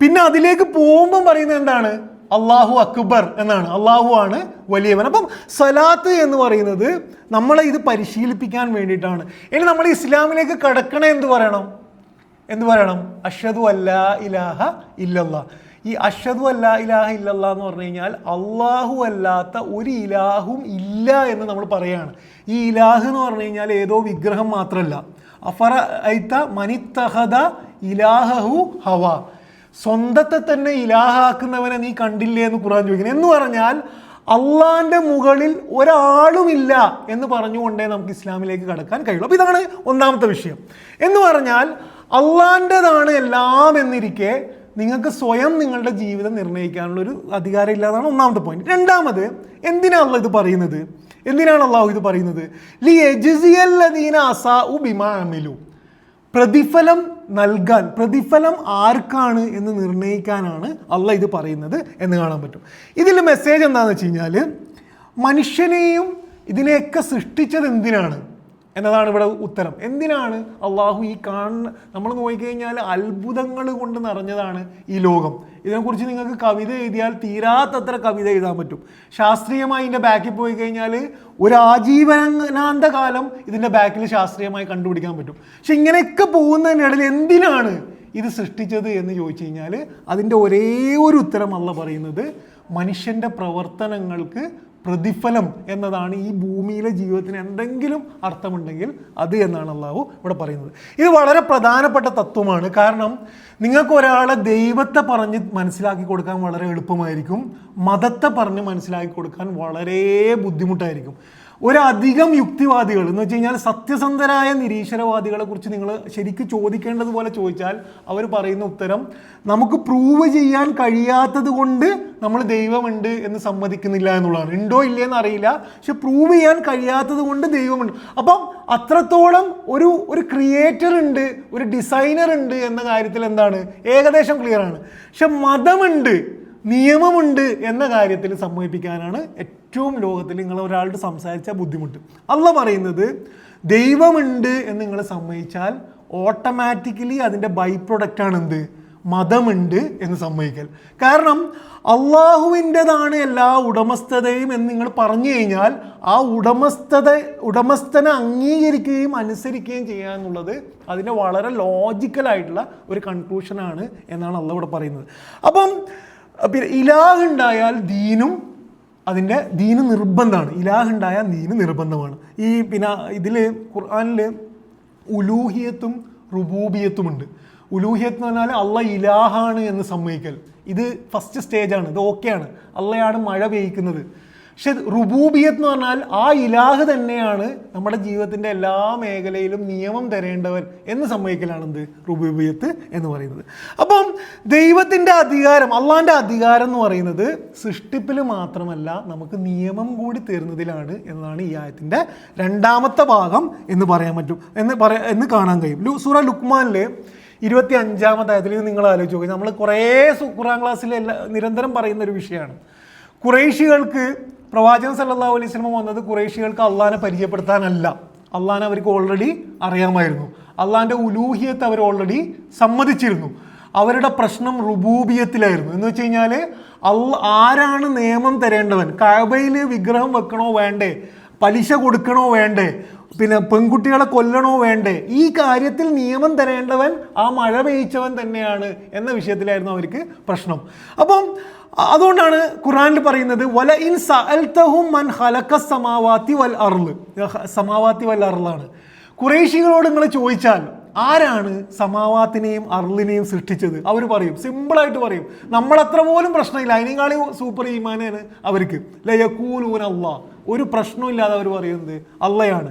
പിന്നെ അതിലേക്ക് പോകുമ്പം പറയുന്നത് എന്താണ്? അള്ളാഹു അക്ബർ എന്നാണ്, അള്ളാഹു ആണ് വലിയവൻ. അപ്പം സലാത്ത് എന്ന് പറയുന്നത് നമ്മളെ ഇത് പരിശീലിപ്പിക്കാൻ വേണ്ടിയിട്ടാണ്. ഇനി നമ്മൾ ഇസ്ലാമിലേക്ക് കടക്കണേ എന്ത് പറയണം? അഷ്ഹദു അല്ലാ ഇലാഹ ഇല്ലല്ലാഹ്. ഈ അഷ്ഹദു അല്ലാ ഇലാഹ ഇല്ലല്ലാഹ് എന്ന് പറഞ്ഞു കഴിഞ്ഞാൽ അള്ളാഹു അല്ലാത്ത ഒരു ഇലാഹും ഇല്ല എന്ന് നമ്മൾ പറയുകയാണ്. ഈ ഇലാഹ് എന്ന് പറഞ്ഞു കഴിഞ്ഞാൽ ഏതോ വിഗ്രഹം മാത്രമല്ല. അഫറഅയ്ത മനിത്തഖദ ഇലാഹഹു ഹവ, സ്വന്തത്തെ തന്നെ ഇലാഹാക്കുന്നവനെ നീ കണ്ടില്ലേ എന്ന് ഖുർആൻ ചോദിക്കുന്നത്. എന്ന് പറഞ്ഞാൽ അള്ളാന്റെ മുകളിൽ ഒരാളുമില്ല എന്ന് പറഞ്ഞുകൊണ്ടേ നമുക്ക് ഇസ്ലാമിലേക്ക് കടക്കാൻ കഴിയുള്ളൂ. അപ്പോൾ ഇതാണ് ഒന്നാമത്തെ വിഷയം. എന്ന് പറഞ്ഞാൽ അള്ളാൻ്റെതാണ് എല്ലാം എന്നിരിക്കെ നിങ്ങൾക്ക് സ്വയം നിങ്ങളുടെ ജീവിതം നിർണ്ണയിക്കാനുള്ളൊരു അധികാരം ഇല്ലാതാണ് ഒന്നാമത്തെ പോയിന്റ്. രണ്ടാമത്, എന്തിനാണല്ലോ ഇത് പറയുന്നത്? എന്തിനാണ് അള്ളാഹു ഇത് പറയുന്നത്? ലി യജ്സിയല്ലദീന അസാഉ ബിമാ അമിലു, പ്രതിഫലം നൽകാൻ, പ്രതിഫലം ആർക്കാണ് എന്ന് നിർണ്ണയിക്കാനാണ് അള്ളാഹ് ഇത് പറയുന്നത് എന്ന് കാണാൻ പറ്റും. ഇതിൽ മെസ്സേജ് എന്താണെന്ന് വെച്ച് കഴിഞ്ഞാൽ, മനുഷ്യനെയും ഇതിനെയൊക്കെ സൃഷ്ടിച്ചത് എന്തിനാണ് എന്നതാണ് ഇവിടെ ഉത്തരം. എന്തിനാണ് അള്ളാഹു ഈ കാണുന്ന, നമ്മൾ നോക്കിക്കഴിഞ്ഞാൽ അത്ഭുതങ്ങൾ കൊണ്ട് നിറഞ്ഞതാണ് ഈ ലോകം. ഇതിനെക്കുറിച്ച് നിങ്ങൾക്ക് കവിത എഴുതിയാൽ തീരാത്തത്ര കവിത എഴുതാൻ പറ്റും. ശാസ്ത്രീയമായി ഇതിൻ്റെ ബാക്കിൽ പോയി കഴിഞ്ഞാൽ ഒരു ആജീവനാന്ത കാലം ഇതിൻ്റെ ബാക്കിൽ ശാസ്ത്രീയമായി കണ്ടുപിടിക്കാൻ പറ്റും. പക്ഷെ ഇങ്ങനെയൊക്കെ പോകുന്നതിനിടയിൽ എന്തിനാണ് ഇത് സൃഷ്ടിച്ചത് എന്ന് ചോദിച്ചു കഴിഞ്ഞാൽ അതിൻ്റെ ഒരേ ഒരു ഉത്തരം അള്ളാഹ് പറയുന്നത്, മനുഷ്യൻ്റെ പ്രവർത്തനങ്ങൾക്ക് പ്രതിഫലം എന്നതാണ്. ഈ ഭൂമിയിലെ ജീവിതത്തിന് എന്തെങ്കിലും അർത്ഥമുണ്ടെങ്കിൽ അത് എന്നാണ് അള്ളാഹു ഇവിടെ പറയുന്നത്. ഇത് വളരെ പ്രധാനപ്പെട്ട തത്വമാണ്. കാരണം നിങ്ങൾക്ക് ഒരാളെ ദൈവത്തെ പറഞ്ഞ് മനസ്സിലാക്കി കൊടുക്കാൻ വളരെ എളുപ്പമായിരിക്കും, മതത്തെ പറഞ്ഞ് മനസ്സിലാക്കി കൊടുക്കാൻ വളരെ ബുദ്ധിമുട്ടായിരിക്കും. ഒരധികം യുക്തിവാദികൾ എന്ന് വെച്ച് കഴിഞ്ഞാൽ സത്യസന്ധരായ നിരീശ്വരവാദികളെ കുറിച്ച് നിങ്ങൾ ശരിക്കും ചോദിക്കേണ്ടതുപോലെ ചോദിച്ചാൽ അവർ പറയുന്ന ഉത്തരം, നമുക്ക് പ്രൂവ് ചെയ്യാൻ കഴിയാത്തത് കൊണ്ട് നമ്മൾ ദൈവമുണ്ട് എന്ന് സമ്മതിക്കുന്നില്ല എന്നുള്ളതാണ്. ഉണ്ടോ ഇല്ലയെന്ന് അറിയില്ല, പക്ഷെ പ്രൂവ് ചെയ്യാൻ കഴിയാത്തത് കൊണ്ട് ദൈവമുണ്ട്. അപ്പം അത്രത്തോളം ഒരു ക്രിയേറ്റർ ഉണ്ട്, ഒരു ഡിസൈനർ ഉണ്ട് എന്ന കാര്യത്തിൽ എന്താണ് ഏകദേശം ക്ലിയർ ആണ്. പക്ഷെ മതമുണ്ട്, നിയമമുണ്ട് എന്ന കാര്യത്തിൽ സമ്മതിപ്പിക്കാനാണ് ഏറ്റവും ലോകത്തിൽ നിങ്ങൾ ഒരാളോട് സംസാരിച്ചാൽ ബുദ്ധിമുട്ട്. അള്ളാഹ് പറയുന്നത് ദൈവമുണ്ട് എന്ന് നിങ്ങൾ സമ്മതിച്ചാൽ ഓട്ടോമാറ്റിക്കലി അതിൻ്റെ ബൈ പ്രൊഡക്റ്റാണ് എന്ത്? മതമുണ്ട് എന്ന് സമ്മതിക്കൽ. കാരണം അള്ളാഹുവിൻ്റെതാണ് എല്ലാ ഉടമസ്ഥതയും എന്ന് നിങ്ങൾ പറഞ്ഞു കഴിഞ്ഞാൽ ആ ഉടമസ്ഥനെ അംഗീകരിക്കുകയും അനുസരിക്കുകയും ചെയ്യുക എന്നുള്ളത് അതിൻ്റെ വളരെ ലോജിക്കലായിട്ടുള്ള ഒരു കൺക്ലൂഷനാണ് എന്നാണ് അള്ളാഹ് ഇവിടെ പറയുന്നത്. അപ്പം പിന്നെ ഇലാഹ് ഉണ്ടായാൽ ദീന് നിർബന്ധമാണ്. ഇലാഹ് ഉണ്ടായാൽ ദീന് നിർബന്ധമാണ്. ഈ പിന്നെ ഇതിൽ ഖുർആനിൽ ഉലൂഹിയത്തും റുബൂബിയത്തുമുണ്ട്. ഉലൂഹിയത്ത് എന്ന് പറഞ്ഞാൽ അള്ളാഹ് ഇലാഹാണ് എന്ന് സമ്മതിക്കൽ. ഇത് ഫസ്റ്റ് സ്റ്റേജാണ്, ഇത് ഓക്കെയാണ്, അള്ളയാണ് മഴ പെയ്യിക്കുന്നത്. പക്ഷെ റുബൂബിയത്ത് എന്ന് പറഞ്ഞാൽ ആ ഇലാഹ് തന്നെയാണ് നമ്മുടെ ജീവിതത്തിൻ്റെ എല്ലാ മേഖലയിലും നിയമം തരേണ്ടവൻ എന്ന് സമ്മതിക്കലാണ് എന്ത്? റുബൂബിയത്ത് എന്ന് പറയുന്നത്. അപ്പം ദൈവത്തിൻ്റെ അധികാരം, അള്ളാൻ്റെ അധികാരം എന്ന് പറയുന്നത് സൃഷ്ടിപ്പിൽ മാത്രമല്ല നമുക്ക് നിയമം കൂടി തരുന്നതിലാണ് എന്നതാണ് ഈ ആയത്തിൻ്റെ രണ്ടാമത്തെ ഭാഗം എന്ന് പറയാൻ പറ്റും, എന്ന് കാണാൻ കഴിയും. സൂറ ലുക്മാനിൽ 25-ാമത്തെ ആയത്തിൽ നിങ്ങൾ ആലോചിച്ച് നോക്കി, നമ്മൾ കുറേ ഖുർആൻ ക്ലാസ്സിൽ നിരന്തരം പറയുന്ന ഒരു വിഷയമാണ്. ഖുറൈശികൾക്ക് പ്രവാചകൻ സല്ലല്ലാഹു അലൈഹി വസല്ലം വന്നത് ഖുറൈശികൾക്ക് അള്ളാഹിനെ പരിചയപ്പെടുത്താനല്ല, അള്ളാഹിനെ അവർക്ക് ഓൾറെഡി അറിയാമായിരുന്നു. അള്ളാഹിൻ്റെ ഉലൂഹിയത്ത് അവർ ഓൾറെഡി സമ്മതിച്ചിരുന്നു. അവരുടെ പ്രശ്നം റുബൂബിയത്തിലായിരുന്നു. എന്ന് വെച്ച് കഴിഞ്ഞാൽ ആരാണ് നിയമം തരേണ്ടവൻ, കഅബയിൽ വിഗ്രഹം വെക്കണോ വേണ്ടേ, പലിശ കൊടുക്കണോ വേണ്ടേ, പിന്നെ പെൺകുട്ടികളെ കൊല്ലണോ വേണ്ടേ, ഈ കാര്യത്തിൽ നിയമം തരേണ്ടവൻ ആ മഴ പെയ്ച്ചവൻ തന്നെയാണ് എന്ന വിഷയത്തിലായിരുന്നു അവർക്ക് പ്രശ്നം. അപ്പം അതുകൊണ്ടാണ് ഖുർആനിൽ പറയുന്നത് വല ഇൻ സഅൽതഹും മൻ ഖലഖ സമാവാതി വൽ അർള്, സമാവാതി വൽ അർളാണ്. ഖുറൈശികളോട് നിങ്ങൾ ചോദിച്ചാൽ ആരാണ് സമാവാത്തിനെയും അർളിനെയും സൃഷ്ടിച്ചത്, അവർ പറയും, സിമ്പിളായിട്ട് പറയും, നമ്മളത്ര പോലും പ്രശ്നമില്ല, അതിനേക്കാളും സൂപ്പർ ഈമാനാണ് അവർക്ക്. ലയഖൂലൂന അല്ലാഹ്, ഒരു പ്രശ്നമില്ലാതെ അവർ പറയുന്നത് അള്ളയാണ്.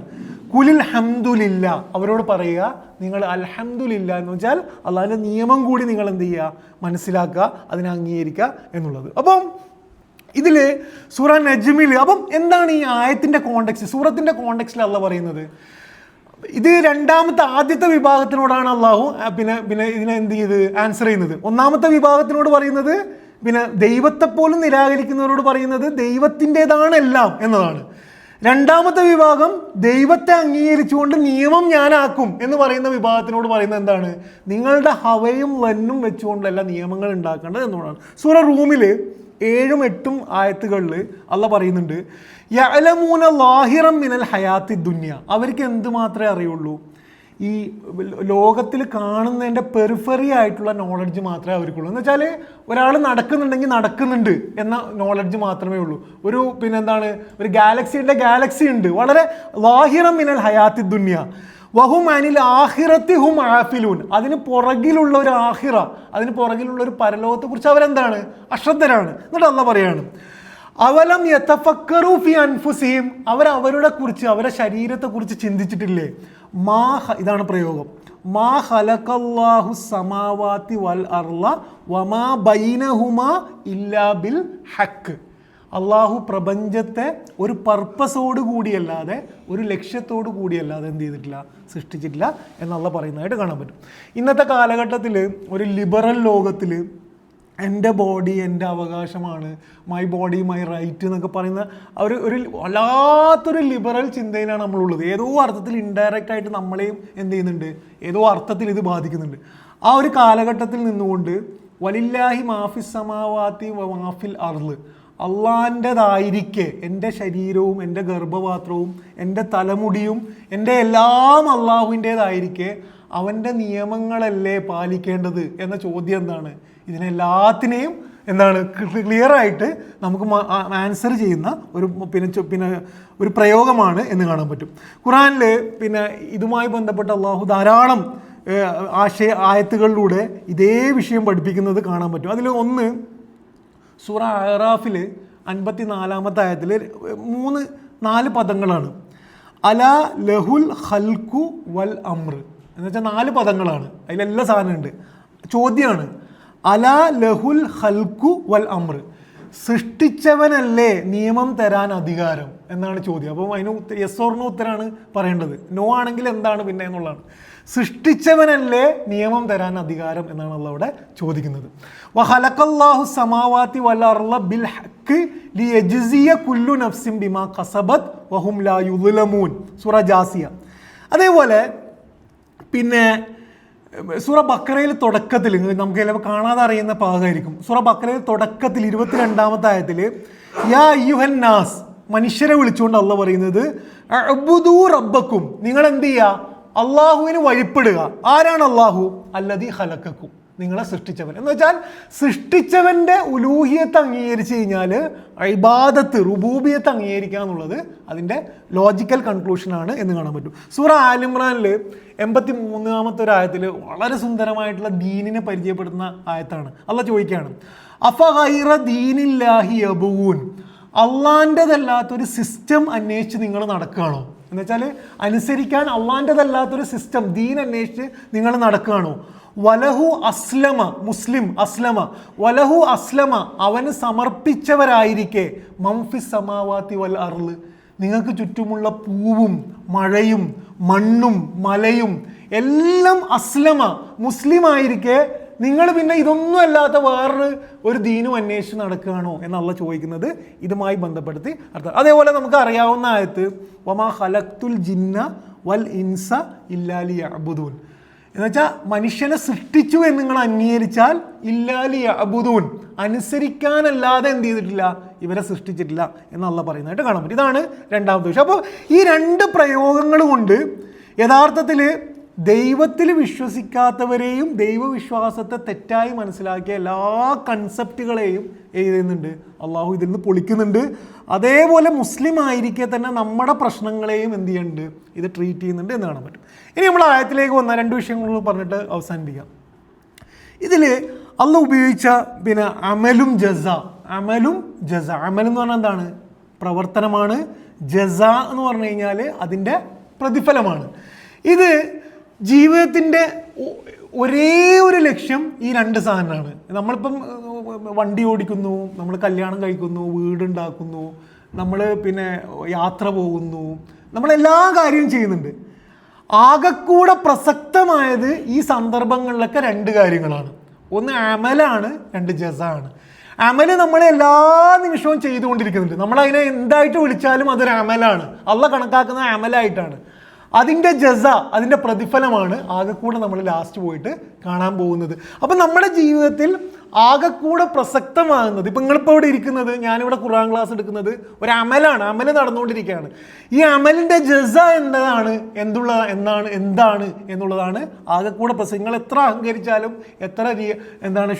കുലിൽ ഹംദുലില്ല, അവരോട് പറയുക നിങ്ങൾ അൽഹംദുലില്ല എന്ന് വെച്ചാൽ അള്ളാഹിൻ്റെ നിയമം കൂടി നിങ്ങൾ എന്ത് ചെയ്യുക, മനസ്സിലാക്കുക, അതിനെ അംഗീകരിക്കുക എന്നുള്ളത്. അപ്പം ഇതിൽ സൂറ നജ്മിൽ, അപ്പം എന്താണ് ഈ ആയത്തിൻ്റെ കോണ്ടെക്സ്റ്റ്, സൂറത്തിൻ്റെ കോണ്ടെക്സ്റ്റിൽ അള്ളാഹ് പറയുന്നത്? ഇത് ആദ്യത്തെ വിഭാഗത്തിനോടാണ് അള്ളാഹു പിന്നെ ഇതിനെ എന്ത് ചെയ്ത് ആൻസർ ചെയ്യുന്നത്. ഒന്നാമത്തെ വിഭാഗത്തിനോട് പറയുന്നത്, പിന്നെ ദൈവത്തെ പോലും നിരാകരിക്കുന്നവരോട് പറയുന്നത് ദൈവത്തിൻ്റെതാണ് എല്ലാം എന്നതാണ്. രണ്ടാമത്തെ വിഭാഗം ദൈവത്തെ അംഗീകരിച്ചുകൊണ്ട് നിയമം ഞാനാക്കും എന്ന് പറയുന്ന വിഭാഗത്തിനോട് പറയുന്നത് എന്താണ്? നിങ്ങളുടെ ഹവയും ലന്നും വെച്ചുകൊണ്ടല്ല നിയമങ്ങൾ ഉണ്ടാക്കേണ്ടത് എന്നുള്ളതാണ്. സൂറ റൂമിൽ 7ഉം 8ഉം ആയത്തുകളിൽ അള്ളാഹ് പറയുന്നുണ്ട്, യഅലമൂന ലാഹിറം മിനൽ ഹയാത്തി ദുനിയ, അവർക്ക് എന്ത് മാത്രമേ അറിയുള്ളൂ, ഈ ലോകത്തിൽ കാണുന്നതിൻ്റെ പെരിഫറി ആയിട്ടുള്ള നോളജ് മാത്രമേ അവർക്കുള്ളൂ. എന്ന് വെച്ചാൽ ഒരാൾ നടക്കുന്നുണ്ടെങ്കിൽ നടക്കുന്നുണ്ട് എന്ന നോളജ് മാത്രമേ ഉള്ളൂ. ഒരു ഗാലക്സി ഉണ്ട്, വളരെ ലാഹിറം മിനൽ ഹയാത്തി ദുനിയ വഹും അനിൽ ആഹിറത്തി ഹും ആഫിലൂൻ, അതിന് പുറകിലുള്ള ഒരു ആഹിറ, അതിന് പുറകിലുള്ള ഒരു പരലോകത്തെക്കുറിച്ച് അവരെന്താണ്, അശ്രദ്ധരാണ്. എന്നിട്ട് അള്ളാഹ് പറയാണ്, അവലം യതഫക്കറു ഫി അൻഫുസിഹിം, അവരുടെ ശരീരത്തെക്കുറിച്ച് ചിന്തിച്ചിട്ടില്ലേ? ഇതാണ് പ്രയോഗം, മാ ഖലഖല്ലാഹു സമാവാതി വൽ അർള വമാ ബൈനഹുമാ ഇല്ലാ ബിൽ ഹഖ്. അള്ളാഹു പ്രപഞ്ചത്തെ ഒരു പർപ്പസോട് കൂടിയല്ലാതെ, ഒരു ലക്ഷ്യത്തോടു കൂടിയല്ലാതെ എന്ത് ചെയ്തിട്ടില്ല, സൃഷ്ടിച്ചിട്ടില്ല എന്നുള്ള പറയുന്നതായിട്ട് കാണാൻ പറ്റും. ഇന്നത്തെ കാലഘട്ടത്തിൽ ഒരു ലിബറൽ ലോകത്തിൽ എൻ്റെ ബോഡി എൻ്റെ അവകാശമാണ്, മൈ ബോഡി മൈ റൈറ്റ് എന്നൊക്കെ പറയുന്ന ഒരു വല്ലാത്തൊരു ലിബറൽ ചിന്തയിലാണ് നമ്മളുള്ളത്. ഏതോ അർത്ഥത്തിൽ ഇൻഡയറക്റ്റ് ആയിട്ട് നമ്മളെയും എന്ത് ചെയ്യുന്നുണ്ട്, ഏതോ അർത്ഥത്തിൽ ഇത് ബാധിക്കുന്നുണ്ട്. ആ ഒരു കാലഘട്ടത്തിൽ നിന്നുകൊണ്ട് വലില്ലാഹി മാഫിസ് സമാവാതി മാഫിൽ അർള്, അള്ളാൻ്റെതായിരിക്കെ എൻ്റെ ശരീരവും എൻ്റെ ഗർഭപാത്രവും എൻ്റെ തലമുടിയും എൻ്റെ എല്ലാം അള്ളാഹുവിൻ്റേതായിരിക്കെ അവൻ്റെ നിയമങ്ങളല്ലേ പാലിക്കേണ്ടത് എന്ന ചോദ്യം എന്താണ്? ഇതിനെല്ലാത്തിനെയും ക്ലിയറായിട്ട് നമുക്ക് ആൻസർ ചെയ്യുന്ന ഒരു പ്രയോഗമാണ് എന്ന് കാണാൻ പറ്റും. ഖുർആനിൽ ഇതുമായി ബന്ധപ്പെട്ട് അള്ളാഹു ധാരാളം ആയത്തുകളിലൂടെ ഇതേ വിഷയം പഠിപ്പിക്കുന്നത് കാണാൻ പറ്റും. അതിൽ ഒന്ന് സൂറ അറാഫിൽ 54-ാമത്തെ ആയത്തിൽ 4 പദങ്ങളാണ്. അലാ ലഹുൽ ഖൽഖു വൽ അംർ എന്ന് വെച്ചാൽ 4 പദങ്ങളാണ്, അതിലെല്ലാം സാധനമുണ്ട്. ചോദ്യമാണ്, അലാ ലഹുൽ ഖൽഖു വൽ അംർ, സൃഷ്ടിച്ചവനല്ലേ നിയമം തരാൻ അധികാരം എന്നാണ് ചോദ്യം. അപ്പം അതിന് യെസ് ഓർ നോ ഉത്തരമാണ് പറയേണ്ടത്. നോ ആണെങ്കിൽ എന്താണ് പിന്നെ എന്നുള്ളതാണ്. സൃഷ്ടിച്ചവനല്ലേ നിയമം തരാൻ അധികാരം എന്നാണ് അള്ളാഹ് അവിടെ ചോദിക്കുന്നത്. വഖലഖല്ലാഹു സമാവാതി വൽ അർള ബിൽ ഹഖ് ലിയജ്സിയ കുല്ലു നഫ്സിൻ ബിമാ കസബത് വഹും ലാ യുദ്ലമൂൻ, സൂറ ജാസിയ. അതേപോലെ സൂറ ബക്കറയിൽ തുടക്കത്തിൽ നമുക്ക് ചിലപ്പോൾ കാണാതെ അറിയുന്ന ഭാഗമായിരിക്കും. സൂറ ബക്കറയിൽ തുടക്കത്തിൽ 22-ാമത്തെ ആയത്തിൽ യാ അയ്യുഹൻ നാസ്, മനുഷ്യരെ വിളിച്ചുകൊണ്ട് അള്ളാഹ് പറയുന്നത് അഅ്ബുദൂ റബ്ബക്കും, നിങ്ങൾ എന്ത് ചെയ്യുക, അള്ളാഹുവിന് വഴിപ്പെടുക. ആരാണ് അള്ളാഹു? അല്ലദീ ഖലഖക്കും, നിങ്ങളെ സൃഷ്ടിച്ചവൻ. എന്ന് വെച്ചാൽ സൃഷ്ടിച്ചവൻ്റെ ഉലൂഹിയത്ത് അംഗീകരിച്ച് കഴിഞ്ഞാൽ ഇബാദത്ത് റുബൂബിയത്ത് അംഗീകരിക്കുക എന്നുള്ളത് അതിൻ്റെ ലോജിക്കൽ കൺക്ലൂഷനാണ് എന്ന് കാണാൻ പറ്റും. സൂറ ആലിമ്രാനിൽ 83-ാമത്തെ ഒരു ആയത്തിൽ വളരെ സുന്ദരമായിട്ടുള്ള ദീനിനെ പരിചയപ്പെടുത്തുന്ന ആയത്താണ്. അള്ളാഹ് ചോദിക്കുകയാണ്, അഫ ഗൈറ ദീനില്ലാഹി യബൂൻ, അള്ളാൻ്റെതല്ലാത്തൊരു സിസ്റ്റം അന്വേഷിച്ച് നിങ്ങൾ നടക്കുകയാണോ? എന്ന് വെച്ചാൽ അനുസരിക്കാൻ അള്ളാൻ്റെതല്ലാത്തൊരു സിസ്റ്റം, ദീൻ അന്വേഷിച്ച് നിങ്ങൾ നടക്കുകയാണോ? വലഹു അസ്ലമ, മുസ്ലിം അസ്ലമ, വലഹു അസ്ലമ, അവന് സമർപ്പിച്ചവരായിരിക്കെ മംഫിസ് സമാവാതി വൽ അർള്, നിങ്ങൾക്ക് ചുറ്റുമുള്ള പൂവും മഴയും മണ്ണും മലയും എല്ലാം അസ്ലമ, മുസ്ലിം ആയിരിക്കെ നിങ്ങൾ പിന്നെ ഇതൊന്നും അല്ലാത്ത വേറൊരു ദീനും അന്വേഷിച്ച് നടക്കുകയാണോ എന്നുള്ള ചോദിക്കുന്നത് ഇതുമായി ബന്ധപ്പെടുത്തി അർത്ഥം. അതേപോലെ നമുക്ക് അറിയാവുന്ന ആയത്ത് വമാ ഖലഖ്തുൽ ജിന്ന വൽ ഇൻസ ഇല്ലാ ലിയഅ്ബുദൂൻ, എന്നുവെച്ചാൽ മനുഷ്യനെ സൃഷ്ടിച്ചു എന്ന് നിങ്ങൾ അംഗീകരിച്ചാൽ ഇല്ലാലി അബുദൂൻ, അനുസരിക്കാനല്ലാതെ എന്ത് ചെയ്തിട്ടില്ല, ഇവരെ സൃഷ്ടിച്ചിട്ടില്ല എന്നുള്ള പറയുന്നതായിട്ട് കാണാൻ പറ്റും. ഇതാണ് രണ്ടാമത്തെ വിഷയം. അപ്പോൾ ഈ രണ്ട് പ്രയോഗങ്ങൾ കൊണ്ട് യഥാർത്ഥത്തിൽ ദൈവത്തിൽ വിശ്വസിക്കാത്തവരെയും ദൈവവിശ്വാസത്തെ തെറ്റായി മനസ്സിലാക്കിയ എല്ലാ കൺസെപ്റ്റുകളെയും എഴുതുന്നുണ്ട് അള്ളാഹു, ഇതിൽ നിന്ന് പൊളിക്കുന്നുണ്ട്. അതേപോലെ മുസ്ലിം ആയിരിക്കെ തന്നെ നമ്മുടെ പ്രശ്നങ്ങളെയും എന്ത് ചെയ്യുന്നുണ്ട്, ഇത് ട്രീറ്റ് ചെയ്യുന്നുണ്ട് എന്ന് കാണാൻ പറ്റും. ഇനി നമ്മൾ ആയത്തിലേക്ക് വന്ന രണ്ട് വിഷയങ്ങൾ പറഞ്ഞിട്ട് അവസാനിപ്പിക്കാം. ഇതിൽ അള്ളാഹു ഉപയോഗിച്ച അമലും ജസ. അമൽ എന്ന് പറഞ്ഞാൽ എന്താണ്? പ്രവർത്തനമാണ്. ജസ എന്ന് പറഞ്ഞു കഴിഞ്ഞാൽ അതിൻ്റെ പ്രതിഫലമാണ്. ഇത് ജീവിതത്തിൻ്റെ ഒരേ ഒരു ലക്ഷ്യം ഈ രണ്ട് സാധനമാണ്. നമ്മളിപ്പം വണ്ടി ഓടിക്കുന്നു, നമ്മൾ കല്യാണം കഴിക്കുന്നു, വീടുണ്ടാക്കുന്നു, നമ്മൾ യാത്ര പോകുന്നു, നമ്മളെല്ലാ കാര്യവും ചെയ്യുന്നുണ്ട്. ആകെക്കൂടെ പ്രസക്തമായത് ഈ സന്ദർഭങ്ങളിലൊക്കെ രണ്ട് കാര്യങ്ങളാണ്. ഒന്ന് അമലാണ്, രണ്ട് ജസാണ്. അമല് നമ്മളെ എല്ലാ നിമിഷവും ചെയ്തുകൊണ്ടിരിക്കുന്നുണ്ട്. നമ്മളതിനെ എന്തായിട്ട് വിളിച്ചാലും അതൊരു അമലാണ്. അള്ളാഹ് കണക്കാക്കുന്ന അമലായിട്ടാണ്. അതിൻ്റെ ജസ, അതിൻ്റെ പ്രതിഫലമാണ് ആകെക്കൂടെ നമ്മൾ ലാസ്റ്റ് പോയിട്ട് കാണാൻ പോകുന്നത്. അപ്പം നമ്മുടെ ജീവിതത്തിൽ ആകെക്കൂടെ പ്രസക്തമാകുന്നത്, ഇപ്പം നിങ്ങളിപ്പോൾ ഇവിടെ ഇരിക്കുന്നത്, ഞാനിവിടെ ഖുർആൻ ക്ലാസ് എടുക്കുന്നത് ഒരു അമലാണ്. അമല് നടന്നുകൊണ്ടിരിക്കുകയാണ്. ഈ അമലിൻ്റെ ജസ എന്താണ് എന്നുള്ളതാണ് ആകെക്കൂടെ പ്രസക്തി. നിങ്ങൾ എത്ര അഹങ്കരിച്ചാലും, എത്ര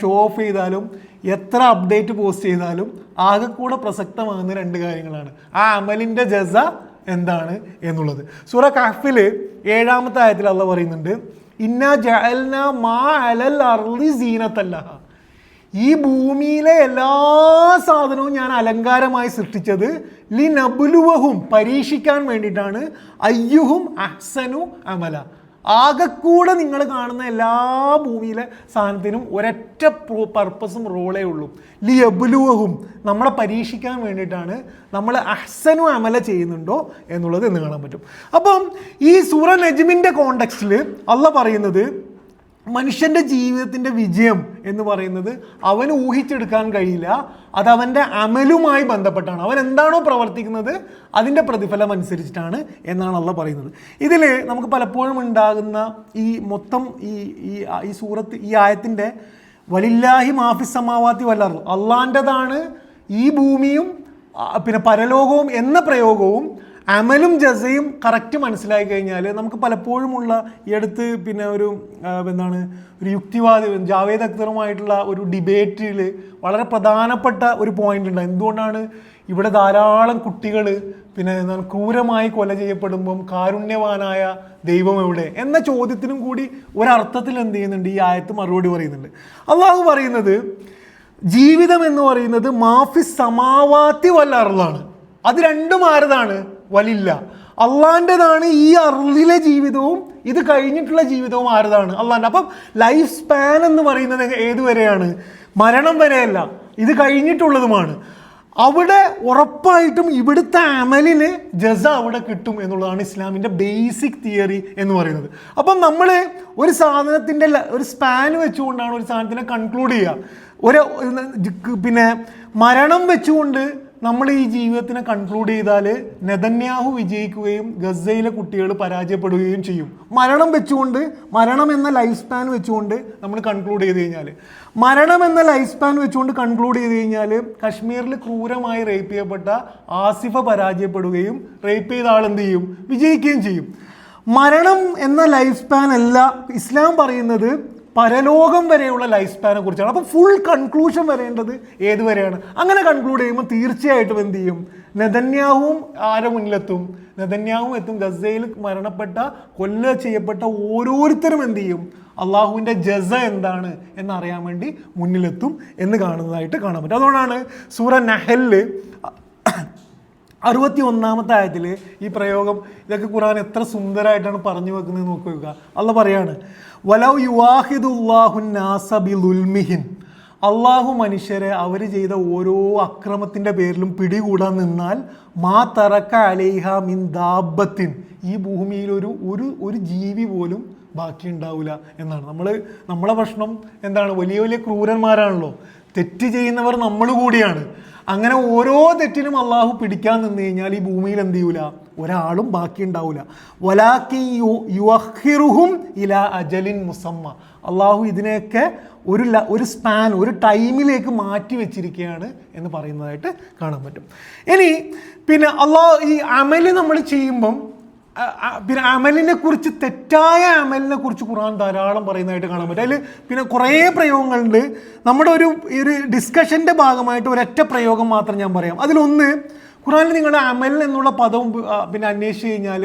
ഷോ ഓഫ് ചെയ്താലും, എത്ര അപ്ഡേറ്റ് പോസ്റ്റ് ചെയ്താലും ആകെക്കൂടെ പ്രസക്തമാകുന്ന രണ്ട് കാര്യങ്ങളാണ്. ആ അമലിൻ്റെ ജസ എന്താണ് എന്നുള്ളത്. സൂറ കഹ്ഫിൽ 7-ാമത്തെ ആയത്തിൽ അള്ളാഹ് പറയുന്നുണ്ട്, ഇന്നാ ജഅൽനാ മാ അലൽ അർളി സീനത്തല്ലഹ. ഈ ഭൂമിയിലെ എല്ലാ സാധനവും ഞാൻ അലങ്കാരമായി സൃഷ്ടിച്ചത് ലിനബ്ലുവഹും, പരീക്ഷിക്കാൻ വേണ്ടിയിട്ടാണ്, അയ്യുഹും അഹ്സനു അമല. ആകെക്കൂടെ നിങ്ങൾ കാണുന്ന എല്ലാ ഭൂമിയിലെ സാധനത്തിനും ഒരൊറ്റ പർപ്പസും റോളേ ഉള്ളൂ, ലിയബ്ലുവഹും, നമ്മളെ പരീക്ഷിക്കാൻ വേണ്ടിയിട്ടാണ് നമ്മൾ അഹ്സനു അമല ചെയ്യുന്നുണ്ടോ എന്നുള്ളത് എന്ന് കാണാൻ പറ്റും. അപ്പം ഈ സൂറ നജ്മിൻ്റെ കോണ്ടെക്സ്റ്റിൽ അള്ളാഹ് പറയുന്നത് മനുഷ്യൻ്റെ ജീവിതത്തിൻ്റെ വിജയം എന്ന് പറയുന്നത് അവന് ഊഹിച്ചെടുക്കാൻ കഴിയില്ല. അത് അവൻ്റെ അമലുമായി ബന്ധപ്പെട്ടാണ്. അവൻ എന്താണോ പ്രവർത്തിക്കുന്നത് അതിൻ്റെ പ്രതിഫലം അനുസരിച്ചിട്ടാണ് എന്നാണ് അള്ളാഹ് പറയുന്നത്. ഇതിൽ നമുക്ക് പലപ്പോഴും ഉണ്ടാകുന്ന ഈ മൊത്തം ഈ സൂറത്ത്, ഈ ആയത്തിൻ്റെ വലില്ലാഹി മാഫിസ് സമാവാത്തി വല്ലർ, അള്ളാൻ്റെതാണ് ഈ ഭൂമിയും പരലോകവും എന്ന പ്രയോഗവും അമലും ജസയും കറക്റ്റ് മനസ്സിലാക്കി കഴിഞ്ഞാൽ നമുക്ക് പലപ്പോഴുമുള്ള ഈ അടുത്ത് ഒരു യുക്തിവാദി ജാവേദ് അക്തറുമായിട്ടുള്ള ഒരു ഡിബേറ്റിൽ വളരെ പ്രധാനപ്പെട്ട ഒരു പോയിന്റ് ഉണ്ട്. എന്തുകൊണ്ടാണ് ഇവിടെ ധാരാളം കുട്ടികൾ ക്രൂരമായി കൊല ചെയ്യപ്പെടുമ്പം കാരുണ്യവാനായ ദൈവം എവിടെ എന്ന ചോദ്യത്തിനും കൂടി ഒരർത്ഥത്തിൽ എന്ത് ചെയ്യുന്നുണ്ട്, ഈ ആയത്ത് മറുപടി പറയുന്നുണ്ട്. അള്ളാഹു പറയുന്നത് ജീവിതം എന്ന് പറയുന്നത് മാഫിസ് സമാവാത്തി വല്ല അർളാണ്. അത് രണ്ടും ആരതാണ്? വലില്ല, അള്ളാൻ്റെതാണ്. ഈ അർളിലെ ജീവിതവും ഇത് കഴിഞ്ഞിട്ടുള്ള ജീവിതവും ആരതാണ്? അള്ളാൻ്റെ. അപ്പം ലൈഫ് സ്പാൻ എന്ന് പറയുന്നത് ഏതുവരെയാണ്? മരണം വരെയല്ല, ഇത് കഴിഞ്ഞിട്ടുള്ളതുമാണ്. അവിടെ ഉറപ്പായിട്ടും ഇവിടുത്തെ അമലിന് ജസ അവിടെ കിട്ടും എന്നുള്ളതാണ് ഇസ്ലാമിൻ്റെ ബേസിക് തിയറി എന്ന് പറയുന്നത്. അപ്പം നമ്മൾ ഒരു സാധനത്തിൻ്റെ ഒരു സ്പാൻ വെച്ചുകൊണ്ടാണ് ഒരു സാധനത്തിനെ കൺക്ലൂഡ് ചെയ്യുക. മരണം വെച്ചുകൊണ്ട് നമ്മൾ ഈ ജീവിതത്തിനെ കൺക്ലൂഡ് ചെയ്താൽ നെതന്യാഹു വിജയിക്കുകയും ഗസയിലെ കുട്ടികൾ പരാജയപ്പെടുകയും ചെയ്യും. മരണം വെച്ചുകൊണ്ട്, മരണം എന്ന ലൈഫ് സ്പാൻ വെച്ചുകൊണ്ട് നമ്മൾ കൺക്ലൂഡ് ചെയ്ത് കഴിഞ്ഞാൽ, കശ്മീരിൽ ക്രൂരമായി റേപ്പ് ചെയ്യപ്പെട്ട ആസിഫ പരാജയപ്പെടുകയും റേപ്പ് ചെയ്ത ആൾ എന്ത് ചെയ്യും? വിജയിക്കുകയും ചെയ്യും. മരണം എന്ന ലൈഫ് സ്പാൻ അല്ല ഇസ്ലാം പറയുന്നത്, പരലോകം വരെയുള്ള ലൈഫ് സ്പാനെ കുറിച്ചാണ്. അപ്പോൾ ഫുൾ കൺക്ലൂഷൻ വരേണ്ടത് ഏതുവരെയാണ്? അങ്ങനെ കൺക്ലൂഡ് ചെയ്യുമ്പോൾ തീർച്ചയായിട്ടും എന്ത് ചെയ്യും? നെതന്യാഹുവും ആരെ മുന്നിലെത്തും? നെതന്യാഹുവും എത്തും. ഗസയിൽ കൊല്ല ചെയ്യപ്പെട്ട ഓരോരുത്തരും എന്ത് ചെയ്യും? അള്ളാഹുവിൻ്റെ ജസ എന്താണ് എന്നറിയാൻ വേണ്ടി മുന്നിലെത്തും എന്ന് കാണുന്നതായിട്ട് കാണാൻ പറ്റും. അതുകൊണ്ടാണ് സൂറ നഹലിൽ 61-ാമത്തെ ആയത്തിൽ ഈ പ്രയോഗം, ഇതൊക്കെ ഖുർആൻ എത്ര സുന്ദരമായിട്ടാണ് പറഞ്ഞു വെക്കുന്നത് നോക്കി വെക്കുക. അള്ളാഹ് പറയാണ്, വലൗ യുവാഹിദുല്ലാഹുന്നാസ ബിളുൽമിഹിൻ, അള്ളാഹു മനുഷ്യരെ അവർ ചെയ്ത ഓരോ അക്രമത്തിൻ്റെ പേരിലും പിടികൂടാൻ നിന്നാൽ മാ തറക്ക അലൈഹ മിൻ ദാബത്തിൻ, ഈ ഭൂമിയിൽ ഒരു ജീവി പോലും ബാക്കി ഉണ്ടാവില്ല എന്നാണ്. നമ്മളെ പ്രശ്നം എന്താണ്? വലിയ വലിയ ക്രൂരന്മാരാണല്ലോ, തെറ്റ് ചെയ്യുന്നവർ നമ്മൾ കൂടിയാണ്. അങ്ങനെ ഓരോ തെറ്റിനും അള്ളാഹു പിടിക്കാൻ നിന്ന് കഴിഞ്ഞാൽ ഈ ഭൂമിയിൽ എന്ത് ചെയ്യൂല? ഒരാളും ബാക്കി ഉണ്ടാവില്ല. വലാക്കി യുഅഖിറുഹും ഇലാ അജലിൻ മുസമ്മ. അള്ളാഹു ഇതിനെയൊക്കെ ഒരു സ്പാൻ, ഒരു ടൈമിലേക്ക് മാറ്റി വെച്ചിരിക്കുകയാണ് എന്ന് പറയുന്നതായിട്ട് കാണാൻ പറ്റും. ഇനി പിന്നെ അള്ളാഹു ഈ അമല് നമ്മൾ ചെയ്യുമ്പം പിന്നെ അമലിനെ കുറിച്ച്, തെറ്റായ അമലിനെ കുറിച്ച് ഖുർആൻ ധാരാളം പറയുന്നതായിട്ട് കാണാൻ പറ്റും. അതിൽ പിന്നെ കുറേ പ്രയോഗങ്ങളുണ്ട്. നമ്മുടെ ഒരു ഡിസ്കഷൻ്റെ ഭാഗമായിട്ട് ഒരൊറ്റ പ്രയോഗം മാത്രം ഞാൻ പറയാം. അതിലൊന്ന്, ഖുർആനിൽ നിങ്ങളുടെ അമൽ എന്നുള്ള പദവും പിന്നെ അന്വേഷിച്ച് കഴിഞ്ഞാൽ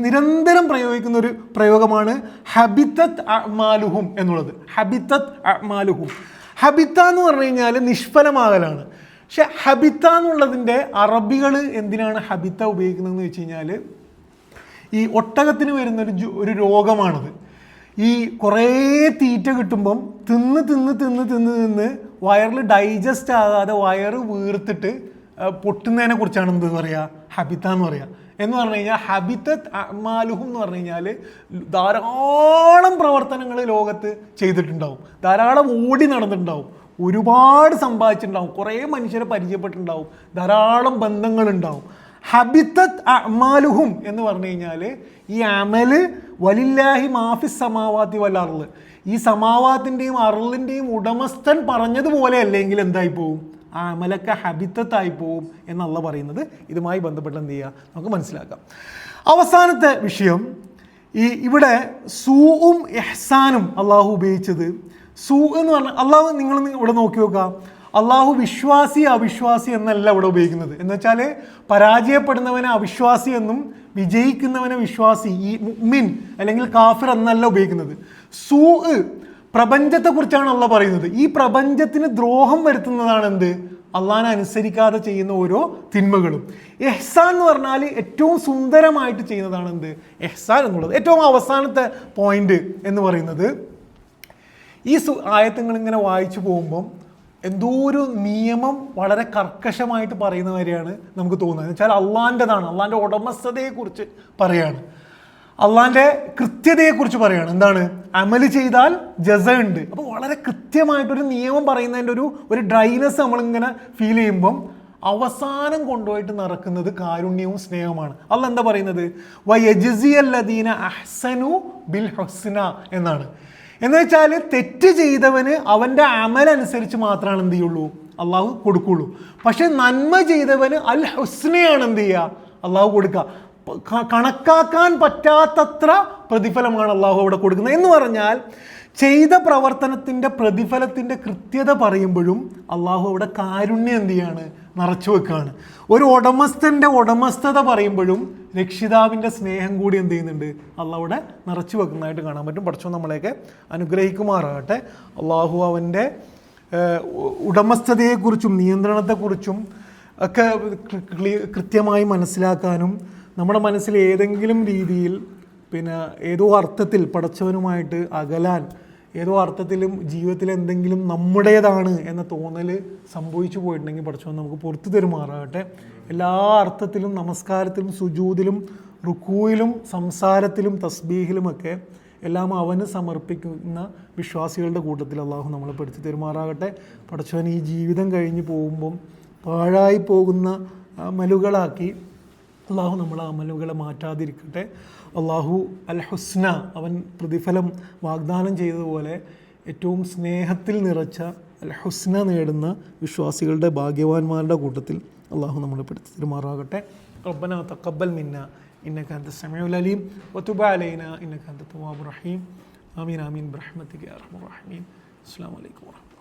നിരന്തരം പ്രയോഗിക്കുന്ന ഒരു പ്രയോഗമാണ് ഹബിത്തത് അഅ്മാലുഹും എന്നുള്ളത്. ഹബിത്തത് അഅ്മാലുഹും. ഹബിത്ത എന്ന് പറഞ്ഞു കഴിഞ്ഞാൽ നിഷ്ഫലമാകലാണ്. പക്ഷെ ഹബിത്ത എന്നുള്ളതിൻ്റെ അറബികൾ എന്തിനാണ് ഹബിത്ത ഉപയോഗിക്കുന്നതെന്ന് വെച്ച് കഴിഞ്ഞാൽ, ഈ ഒട്ടകത്തിന് വരുന്നൊരു രോഗമാണത്. ഈ കുറേ തീറ്റ കിട്ടുമ്പം തിന്ന് വയറിൽ ഡൈജസ്റ്റ് ആകാതെ വയറ് വീർത്തിട്ട് പൊട്ടുന്നതിനെ കുറിച്ചാണ് എന്ത് പറയുക, ഹബിത്ത എന്ന് പറയുക. എന്ന് പറഞ്ഞു കഴിഞ്ഞാൽ ഹബിത്തത് അഅ്മാലുഹും എന്ന് പറഞ്ഞു കഴിഞ്ഞാൽ ധാരാളം പ്രവർത്തനങ്ങൾ ലോകത്ത് ചെയ്തിട്ടുണ്ടാവും, ധാരാളം ഓടി നടന്നിട്ടുണ്ടാവും, ഒരുപാട് സമ്പാദിച്ചിട്ടുണ്ടാവും, കുറേ മനുഷ്യരെ പരിചയപ്പെട്ടിട്ടുണ്ടാവും, ധാരാളം ബന്ധങ്ങളുണ്ടാവും. ഹബിത്തത് അഅ്മാലുഹും എന്ന് പറഞ്ഞു കഴിഞ്ഞാൽ ഈ അമല് വലില്ലാഹി മാഫിസ് സമാവാത്തി വൽ അർള്, ഈ സമാവാത്തിൻ്റെയും അർളിൻ്റെയും ഉടമസ്ഥൻ പറഞ്ഞതുപോലെ അല്ലെങ്കിൽ എന്തായി പോവും, ആ അമലൊക്കെ ഹബിത്തത്തായി പോവും എന്നല്ല പറയുന്നത്. ഇതുമായി ബന്ധപ്പെട്ട് എന്ത് ചെയ്യുക, നമുക്ക് മനസ്സിലാക്കാം. അവസാനത്തെ വിഷയം, ഇവിടെ സൂഉം ഇഹ്സാനും അള്ളാഹു ഉപയോഗിച്ചത്. സൂ എന്ന് പറഞ്ഞാൽ അള്ളാഹു, നിങ്ങൾ ഇവിടെ നോക്കി നോക്കുക, അള്ളാഹു വിശ്വാസി അവിശ്വാസി എന്നല്ല ഇവിടെ ഉപയോഗിക്കുന്നത്. എന്ന് വെച്ചാൽ പരാജയപ്പെടുന്നവനെ അവിശ്വാസി എന്നും വിജയിക്കുന്നവനെ വിശ്വാസി, ഈ മുഅ്മിൻ അല്ലെങ്കിൽ കാഫിർ എന്നല്ല ഉപയോഗിക്കുന്നത്. സൂ പ്രപഞ്ചത്തെക്കുറിച്ചാണ് അള്ളാഹ് പറയുന്നത്. ഈ പ്രപഞ്ചത്തിന് ദ്രോഹം വരുത്തുന്നതാണ് എന്ത്, അള്ളാഹിനെ അനുസരിക്കാതെ ചെയ്യുന്ന ഓരോ തിന്മകളും. ഇഹ്സാൻ എന്ന് പറഞ്ഞാൽ ഏറ്റവും സുന്ദരമായിട്ട് ചെയ്യുന്നതാണ് എന്ത്, ഇഹ്സാൻ എന്നുള്ളത്. ഏറ്റവും അവസാനത്തെ പോയിന്റ് എന്ന് പറയുന്നത്, ഈ ആയത്തുകൾ ഇങ്ങനെ വായിച്ചു പോകുമ്പം എന്തോ ഒരു നിയമം വളരെ കർക്കശമായിട്ട് പറയുന്ന വരെയാണ് നമുക്ക് തോന്നുന്നത്. എന്ന് വെച്ചാൽ അള്ളാഹിൻ്റെതാണ്, അള്ളാഹിൻ്റെ ഉടമസ്ഥതയെക്കുറിച്ച് പറയാണ്, അള്ളാഹിൻ്റെ കൃത്യതയെക്കുറിച്ച് പറയാണ്. എന്താണ്, അമല് ചെയ്താൽ ജസ ഉണ്ട്. അപ്പോൾ വളരെ കൃത്യമായിട്ടൊരു നിയമം പറയുന്നതിൻ്റെ ഒരു ഡ്രൈനെസ് നമ്മളിങ്ങനെ ഫീൽ ചെയ്യുമ്പം അവസാനം കൊണ്ടുപോയിട്ട് നടക്കുന്നത് കാരുണ്യവും സ്നേഹവുമാണ്. അള്ളാഹ് എന്താ പറയുന്നത്, വയജ്സിയല്ലദീന അഹ്സനു ബിൽ ഹുസ്ന എന്നാണ്. എന്ന് വെച്ചാൽ തെറ്റ് ചെയ്തവന് അവൻ്റെ അമലനുസരിച്ച് മാത്രമാണ് എന്ത് ചെയ്യുള്ളൂ, അള്ളാഹു കൊടുക്കുള്ളൂ. പക്ഷെ നന്മ ചെയ്തവന് അൽ ഹുസ്നയാണ് എന്ത് ചെയ്യുക, അള്ളാഹു കൊടുക്കുക. കണക്കാക്കാൻ പറ്റാത്തത്ര പ്രതിഫലമാണ് അള്ളാഹു അവിടെ കൊടുക്കുന്നത്. എന്ന് പറഞ്ഞാൽ ചെയ്ത പ്രവർത്തനത്തിൻ്റെ പ്രതിഫലത്തിൻ്റെ കൃത്യത പറയുമ്പോഴും അള്ളാഹു അവിടെ കാരുണ്യം എന്ത് ചെയ്യാണ്, നിറച്ചു വെക്കുകയാണ്. ഒരു ഉടമസ്ഥൻ്റെ ഉടമസ്ഥത പറയുമ്പോഴും രക്ഷിതാവിൻ്റെ സ്നേഹം കൂടി എന്ത് ചെയ്യുന്നുണ്ട്, അള്ളാഹു അവിടെ നിറച്ചു വെക്കുന്നതായിട്ട് കാണാൻ പറ്റും. പഠിച്ചോ നമ്മളെയൊക്കെ അനുഗ്രഹിക്കുമാറാകട്ടെ. അള്ളാഹു അവൻ്റെ ഉടമസ്ഥതയെക്കുറിച്ചും നിയന്ത്രണത്തെക്കുറിച്ചും ഒക്കെ കൃത്യമായി മനസ്സിലാക്കാനും നമ്മുടെ മനസ്സിൽ ഏതെങ്കിലും രീതിയിൽ പിന്നെ ഏതോ അർത്ഥത്തിൽ പടച്ചവനുമായിട്ട് അകലാൻ, ഏതോ അർത്ഥത്തിലും ജീവിതത്തിൽ എന്തെങ്കിലും നമ്മുടേതാണ് എന്ന തോന്നൽ സംഭവിച്ചു പോയിട്ടുണ്ടെങ്കിൽ പടച്ചവൻ നമുക്ക് പുറത്തു തരുമാറാകട്ടെ. എല്ലാ അർത്ഥത്തിലും നമസ്കാരത്തിലും സുജൂദിലും റുക്കൂയിലും സംസാരത്തിലും തസ്ബീഹിലുമൊക്കെ എല്ലാം അവന് സമർപ്പിക്കുന്ന വിശ്വാസികളുടെ കൂട്ടത്തിൽ അള്ളാഹു നമ്മളെ പെടുത്തി തരുമാറാകട്ടെ. പടച്ചവൻ ഈ ജീവിതം കഴിഞ്ഞ് പോകുമ്പം പാഴായി പോകുന്ന അമലുകളാക്കി അള്ളാഹു നമ്മളെ അമലുകളെ മാറ്റാതിരിക്കട്ടെ. അള്ളാഹു അൽ ഹുസ്ന, അവൻ പ്രതിഫലം വാഗ്ദാനം ചെയ്തതുപോലെ ഏറ്റവും സ്നേഹത്തിൽ നിറച്ച അൽ ഹുസ്ന നേടുന്ന വിശ്വാസികളുടെ ഭാഗ്യവാന്മാരുടെ കൂട്ടത്തിൽ അള്ളാഹു നമ്മളെ പെടുത്തി തരുമാറാകട്ടെ. റബ്ബനാ തഖബ്ബൽ മിന്നാ ഇന്നക അൻത സമീഉൽ അലീം വതുബ് അലൈനാ ഇന്നക അൻത തവ്വാബുർ റഹീം. ആമീൻ ആമീൻ ബിറഹ്മതിക യാ അർഹമർ റഹീമീൻ. അസ്സലാമു അലൈക്കും വറഹ്മത്തുള്ളാഹി.